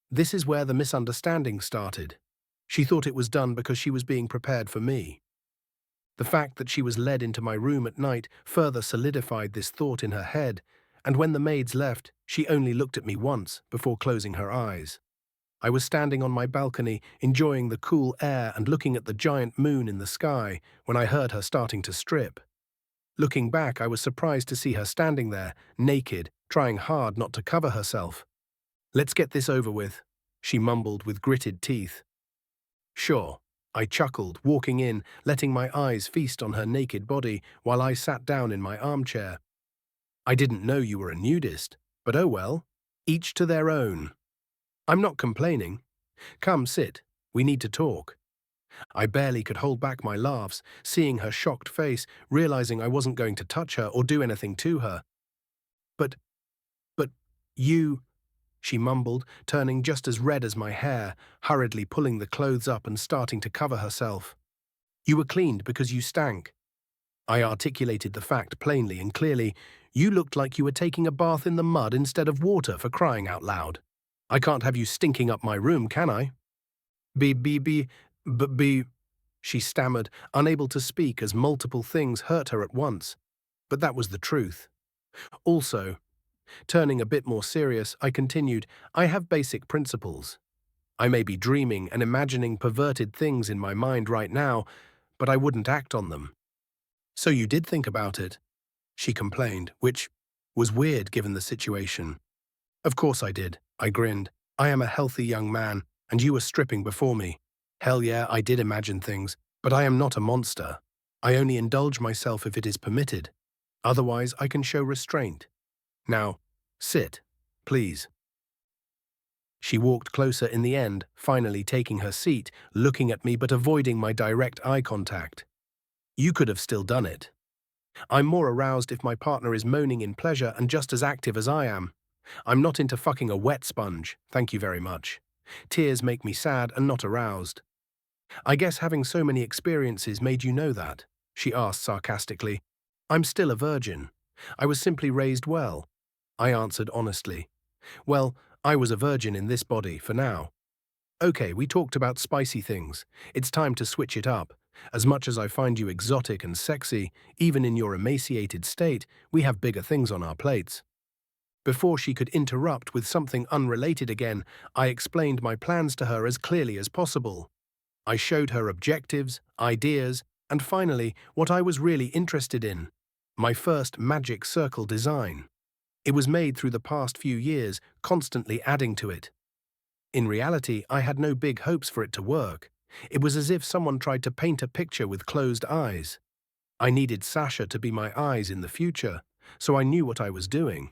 this is where the misunderstanding started. She thought it was done because she was being prepared for me. The fact that she was led into my room at night further solidified this thought in her head, and when the maids left, she only looked at me once before closing her eyes. I was standing on my balcony, enjoying the cool air and looking at the giant moon in the sky, when I heard her starting to strip. Looking back, I was surprised to see her standing there, naked, trying hard not to cover herself. Let's get this over with, she mumbled with gritted teeth. Sure, I chuckled, walking in, letting my eyes feast on her naked body while I sat down in my armchair. I didn't know you were a nudist, but oh well, each to their own. I'm not complaining. Come, sit. We need to talk. I barely could hold back my laughs, seeing her shocked face, realizing I wasn't going to touch her or do anything to her. But you... she mumbled, turning just as red as my hair, hurriedly pulling the clothes up and starting to cover herself. You were cleaned because you stank. I articulated the fact plainly and clearly. You looked like you were taking a bath in the mud instead of water, for crying out loud. I can't have you stinking up my room, can I? Be, she stammered, unable to speak as multiple things hurt her at once. But that was the truth. Also, turning a bit more serious, I continued, I have basic principles. I may be dreaming and imagining perverted things in my mind right now, but I wouldn't act on them. So you did think about it, she complained, which was weird given the situation. Of course I did, I grinned. I am a healthy young man, and you were stripping before me. Hell yeah, I did imagine things, but I am not a monster. I only indulge myself if it is permitted. Otherwise, I can show restraint. Now, sit, please. She walked closer in the end, finally taking her seat, looking at me but avoiding my direct eye contact. You could have still done it. I'm more aroused if my partner is moaning in pleasure and just as active as I am. I'm not into fucking a wet sponge, thank you very much. Tears make me sad and not aroused. I guess having so many experiences made you know that, she asked sarcastically. I'm still a virgin. I was simply raised well. I answered honestly. Well, I was a virgin in this body for now. Okay, we talked about spicy things. It's time to switch it up. As much as I find you exotic and sexy, even in your emaciated state, we have bigger things on our plates. Before she could interrupt with something unrelated again, I explained my plans to her as clearly as possible. I showed her objectives, ideas, and finally, what I was really interested in. My first magic circle design. It was made through the past few years, constantly adding to it. In reality, I had no big hopes for it to work. It was as if someone tried to paint a picture with closed eyes. I needed Sasha to be my eyes in the future, so I knew what I was doing.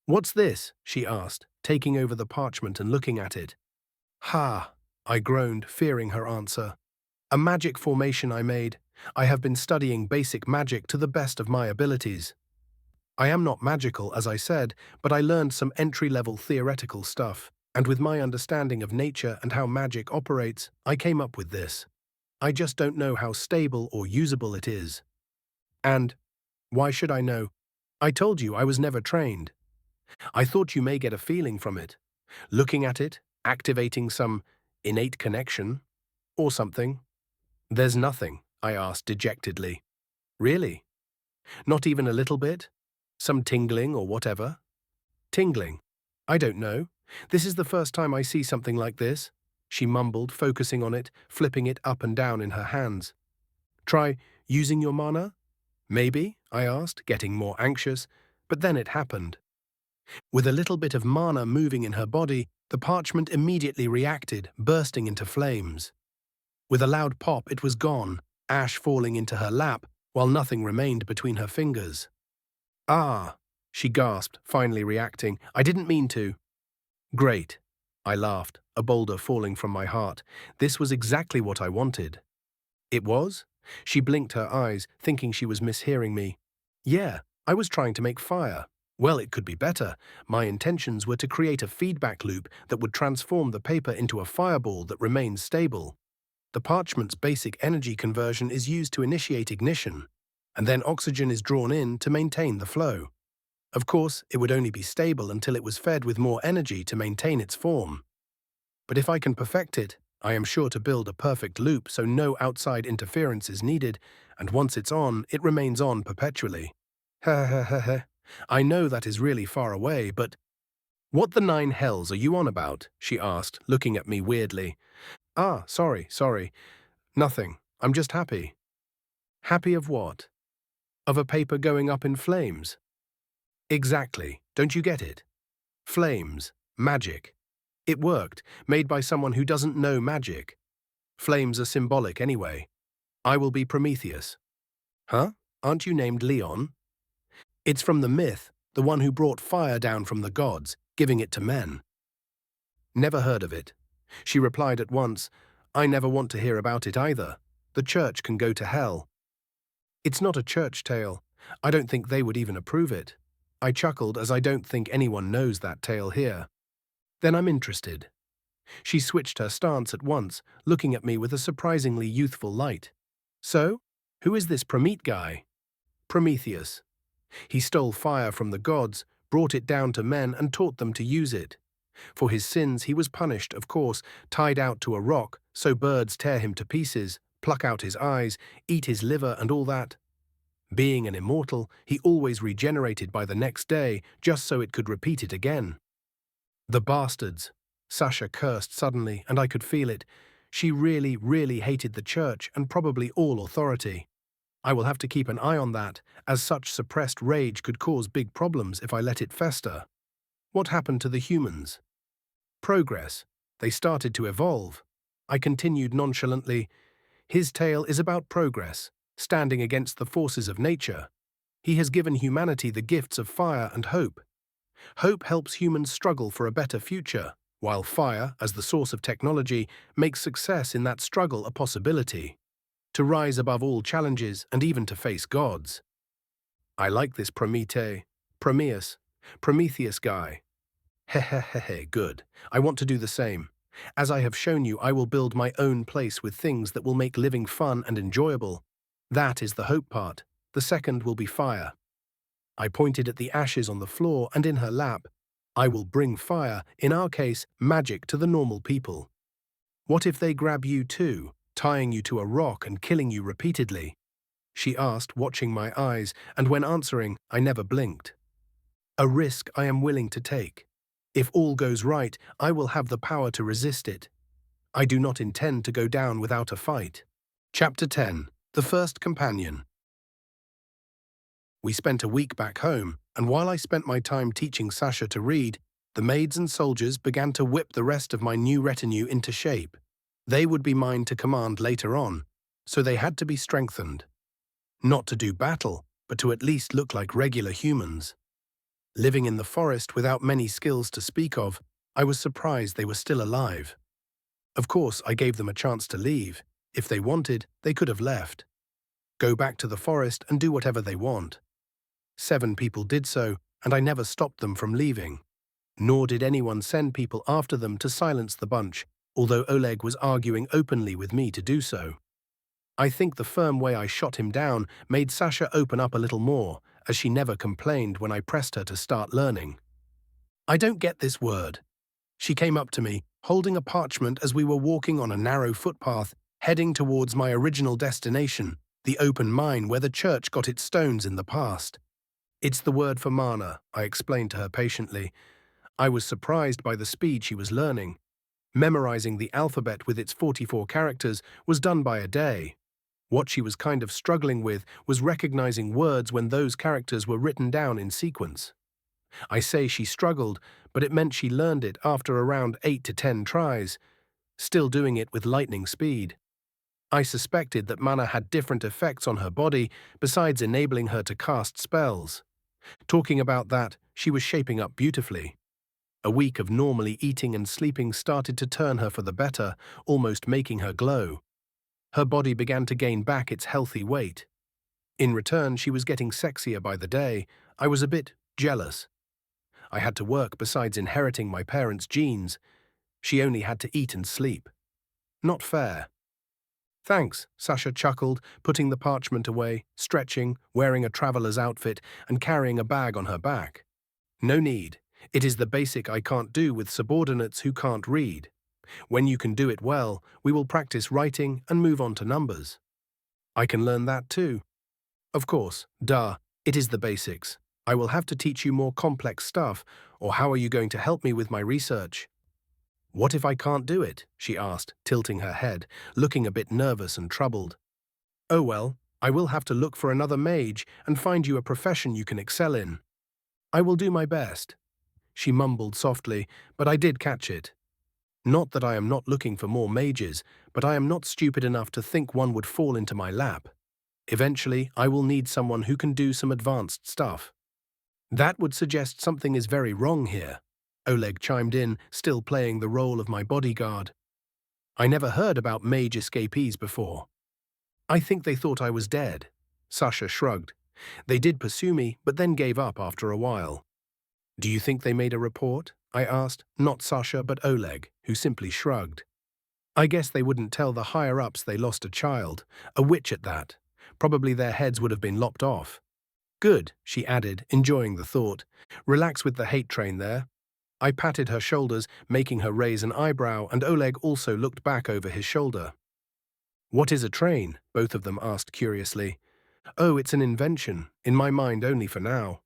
What's this? She asked, taking over the parchment and looking at it. Ha! I groaned, fearing her answer. A magic formation I made. I have been studying basic magic to the best of my abilities. I am not magical, as I said, but I learned some entry-level theoretical stuff, and with my understanding of nature and how magic operates, I came up with this. I just don't know how stable or usable it is. And why should I know? I told you I was never trained. I thought you may get a feeling from it. Looking at it, activating some innate connection, or something. There's nothing, I asked dejectedly. Really? Not even a little bit? Some tingling or whatever? Tingling? I don't know. This is the first time I see something like this, she mumbled, focusing on it, flipping it up and down in her hands. Try using your mana? Maybe, I asked, getting more anxious, but then it happened. With a little bit of mana moving in her body, the parchment immediately reacted, bursting into flames. With a loud pop, it was gone, ash falling into her lap, while nothing remained between her fingers. Ah, she gasped, finally reacting. I didn't mean to. Great, I laughed, a boulder falling from my heart. This was exactly what I wanted. It was? She blinked her eyes, thinking she was mishearing me. Yeah, I was trying to make fire. Well, it could be better. My intentions were to create a feedback loop that would transform the paper into a fireball that remains stable. The parchment's basic energy conversion is used to initiate ignition, and then oxygen is drawn in to maintain the flow. Of course, it would only be stable until it was fed with more energy to maintain its form. But if I can perfect it, I am sure to build a perfect loop so no outside interference is needed, and once it's on, it remains on perpetually. Ha ha ha ha. I know that is really far away, but… What the nine hells are you on about? She asked, looking at me weirdly. Ah, sorry. Nothing. I'm just happy. Happy of what? Of a paper going up in flames? Exactly. Don't you get it? Flames. Magic. It worked, made by someone who doesn't know magic. Flames are symbolic anyway. I will be Prometheus. Huh? Aren't you named Leon? It's from the myth, the one who brought fire down from the gods, giving it to men. Never heard of it. She replied at once, I never want to hear about it either. The church can go to hell. It's not a church tale. I don't think they would even approve it. I chuckled as I don't think anyone knows that tale here. Then I'm interested. She switched her stance at once, looking at me with a surprisingly youthful light. So, who is this Promet guy? Prometheus. He stole fire from the gods, brought it down to men and taught them to use it. For his sins he was punished, of course, tied out to a rock so birds tear him to pieces, pluck out his eyes, eat his liver and all that. Being an immortal, he always regenerated by the next day, just so it could repeat it again. The bastards! Sasha cursed suddenly, and I could feel it. She really, really hated the church and probably all authority. I will have to keep an eye on that, as such suppressed rage could cause big problems if I let it fester. What happened to the humans? Progress. They started to evolve. I continued nonchalantly. His tale is about progress, standing against the forces of nature. He has given humanity the gifts of fire and hope. Hope helps humans struggle for a better future, while fire, as the source of technology, makes success in that struggle a possibility. To rise above all challenges and even to face gods. I like this Prometheus guy. Hehehehe, good. I want to do the same. As I have shown you, I will build my own place with things that will make living fun and enjoyable. That is the hope part. The second will be fire. I pointed at the ashes on the floor and in her lap. I will bring fire, in our case, magic to the normal people. What if they grab you too, tying you to a rock and killing you repeatedly? She asked, watching my eyes, and when answering, I never blinked. A risk I am willing to take. If all goes right, I will have the power to resist it. I do not intend to go down without a fight. Chapter 10. The First Companion. We spent a week back home, and while I spent my time teaching Sasha to read, the maids and soldiers began to whip the rest of my new retinue into shape. They would be mine to command later on, so they had to be strengthened. Not to do battle, but to at least look like regular humans. Living in the forest without many skills to speak of, I was surprised they were still alive. Of course, I gave them a chance to leave. If they wanted, they could have left. Go back to the forest and do whatever they want. 7 people did so, and I never stopped them from leaving. Nor did anyone send people after them to silence the bunch, although Oleg was arguing openly with me to do so. I think the firm way I shot him down made Sasha open up a little more, as she never complained when I pressed her to start learning. I don't get this word. She came up to me, holding a parchment as we were walking on a narrow footpath, heading towards my original destination, the open mine where the church got its stones in the past. It's the word for mana, I explained to her patiently. I was surprised by the speed she was learning. Memorizing the alphabet with its 44 characters was done by a day. What she was kind of struggling with was recognizing words when those characters were written down in sequence. I say she struggled, but it meant she learned it after around 8 to 10 tries, still doing it with lightning speed. I suspected that mana had different effects on her body besides enabling her to cast spells. Talking about that, she was shaping up beautifully. A week of normally eating and sleeping started to turn her for the better, almost making her glow. Her body began to gain back its healthy weight. In return, she was getting sexier by the day. I was a bit jealous. I had to work besides inheriting my parents' genes. She only had to eat and sleep. Not fair. Thanks, Sasha chuckled, putting the parchment away, stretching, wearing a traveler's outfit, and carrying a bag on her back. No need. It is the basic I can't do with subordinates who can't read. When you can do it well, we will practice writing and move on to numbers. I can learn that too. Of course, duh, it is the basics. I will have to teach you more complex stuff, or how are you going to help me with my research? What if I can't do it? She asked, tilting her head, looking a bit nervous and troubled. Oh well, I will have to look for another mage and find you a profession you can excel in. I will do my best. She mumbled softly, but I did catch it. Not that I am not looking for more mages, but I am not stupid enough to think one would fall into my lap. Eventually, I will need someone who can do some advanced stuff. That would suggest something is very wrong here. Oleg chimed in, still playing the role of my bodyguard. I never heard about mage escapees before. I think they thought I was dead. Sasha shrugged. They did pursue me, but then gave up after a while. Do you think they made a report? I asked, not Sasha but Oleg, who simply shrugged. I guess they wouldn't tell the higher-ups they lost a child, a witch at that. Probably their heads would have been lopped off. Good, she added, enjoying the thought. Relax with the hate train there. I patted her shoulders, making her raise an eyebrow, and Oleg also looked back over his shoulder. What is a train? Both of them asked curiously. Oh, it's an invention, in my mind only for now.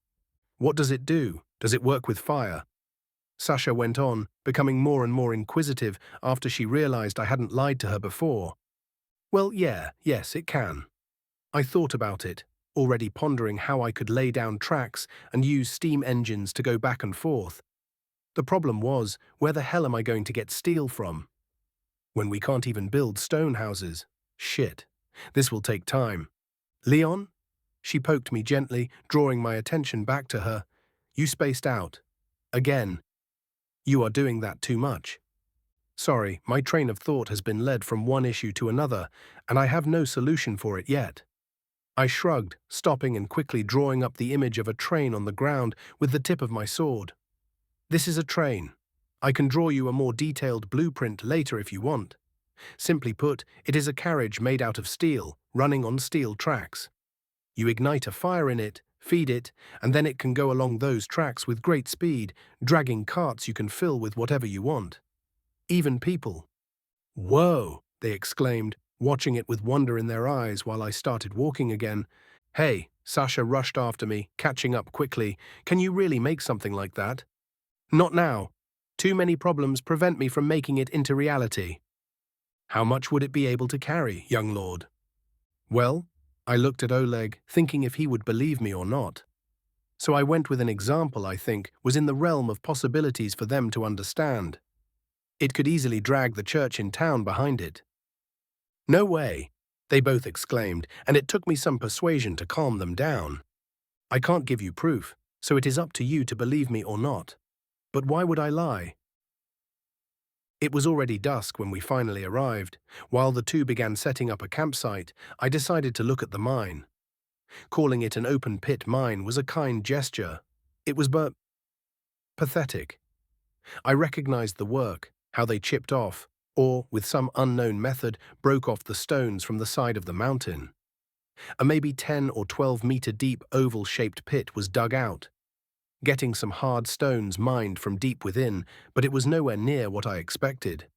What does it do? Does it work with fire? Sasha went on, becoming more and more inquisitive after she realized I hadn't lied to her before. Well, yes, it can. I thought about it, already pondering how I could lay down tracks and use steam engines to go back and forth. The problem was, where the hell am I going to get steel from? When we can't even build stone houses. Shit. This will take time. Leon? She poked me gently, drawing my attention back to her. You spaced out. Again. You are doing that too much. Sorry, my train of thought has been led from one issue to another, and I have no solution for it yet. I shrugged, stopping and quickly drawing up the image of a train on the ground with the tip of my sword. This is a train. I can draw you a more detailed blueprint later if you want. Simply put, it is a carriage made out of steel, running on steel tracks. You ignite a fire in it, feed it, and then it can go along those tracks with great speed, dragging carts you can fill with whatever you want. Even people. Whoa, they exclaimed, watching it with wonder in their eyes while I started walking again. Hey, Sasha rushed after me, catching up quickly. Can you really make something like that? Not now. Too many problems prevent me from making it into reality. How much would it be able to carry, young lord? Well, I looked at Oleg, thinking if he would believe me or not. So I went with an example I think was in the realm of possibilities for them to understand. It could easily drag the church in town behind it. No way, they both exclaimed, and it took me some persuasion to calm them down. I can't give you proof, so it is up to you to believe me or not. But why would I lie? It was already dusk when we finally arrived. While the two began setting up a campsite, I decided to look at the mine. Calling it an open pit mine was a kind gesture. It was but pathetic. I recognized the work, how they chipped off, or, with some unknown method, broke off the stones from the side of the mountain. A maybe 10 or 12-meter deep oval-shaped pit was dug out. Getting some hard stones mined from deep within, but it was nowhere near what I expected.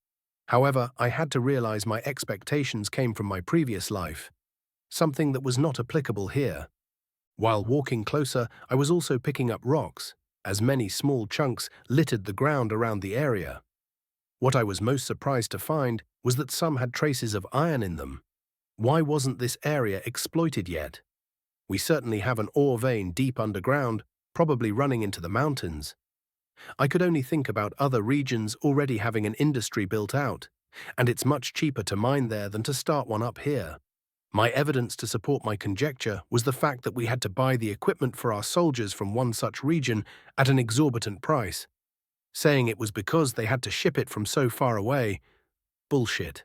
However, I had to realize my expectations came from my previous life, something that was not applicable here. While walking closer, I was also picking up rocks, as many small chunks littered the ground around the area. What I was most surprised to find was that some had traces of iron in them. Why wasn't this area exploited yet? We certainly have an ore vein deep underground, probably running into the mountains. I could only think about other regions already having an industry built out, and it's much cheaper to mine there than to start one up here. My evidence to support my conjecture was the fact that we had to buy the equipment for our soldiers from one such region at an exorbitant price. Saying it was because they had to ship it from so far away. Bullshit.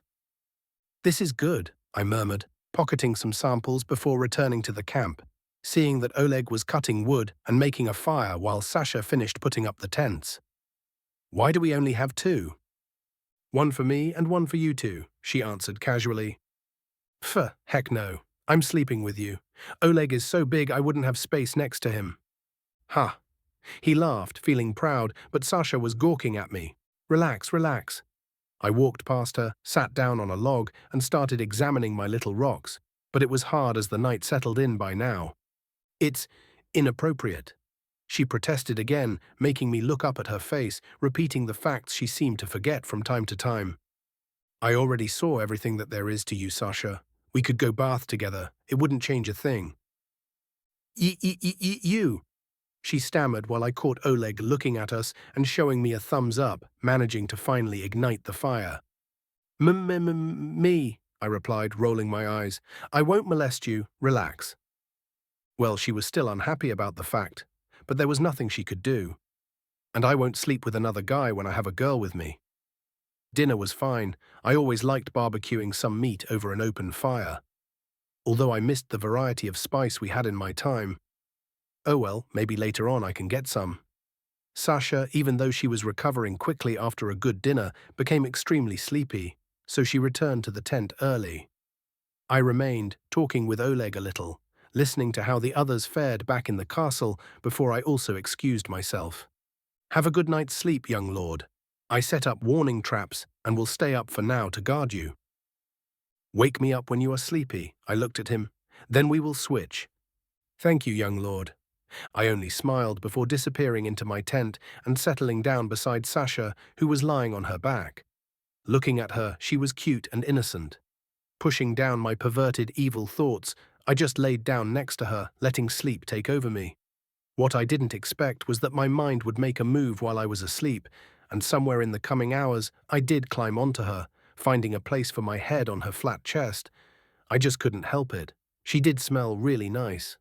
This is good, I murmured, pocketing some samples before returning to the camp, seeing that Oleg was cutting wood and making a fire while Sasha finished putting up the tents. Why do we only have two? One for me and one for you two, she answered casually. Pff, heck no. I'm sleeping with you. Oleg is so big I wouldn't have space next to him. Ha. He laughed, feeling proud, but Sasha was gawking at me. Relax, relax. I walked past her, sat down on a log, and started examining my little rocks, but it was hard as the night settled in by now. It's inappropriate. She protested again, making me look up at her face, repeating the facts she seemed to forget from time to time. I already saw everything that there is to you, Sasha. We could go bath together. It wouldn't change a thing. You. She stammered while I caught Oleg looking at us and showing me a thumbs up, managing to finally ignite the fire. Me, I replied, rolling my eyes. I won't molest you. Relax. Well, she was still unhappy about the fact, but there was nothing she could do. And I won't sleep with another guy when I have a girl with me. Dinner was fine. I always liked barbecuing some meat over an open fire. Although I missed the variety of spice we had in my time. Oh well, maybe later on I can get some. Sasha, even though she was recovering quickly after a good dinner, became extremely sleepy, so she returned to the tent early. I remained, talking with Oleg a little, listening to how the others fared back in the castle before I also excused myself. Have a good night's sleep, young lord. I set up warning traps and will stay up for now to guard you. Wake me up when you are sleepy, I looked at him. Then we will switch. Thank you, young lord. I only smiled before disappearing into my tent and settling down beside Sasha, who was lying on her back. Looking at her, she was cute and innocent. Pushing down my perverted, evil thoughts, I just laid down next to her, letting sleep take over me. What I didn't expect was that my mind would make a move while I was asleep, and somewhere in the coming hours, I did climb onto her, finding a place for my head on her flat chest. I just couldn't help it. She did smell really nice.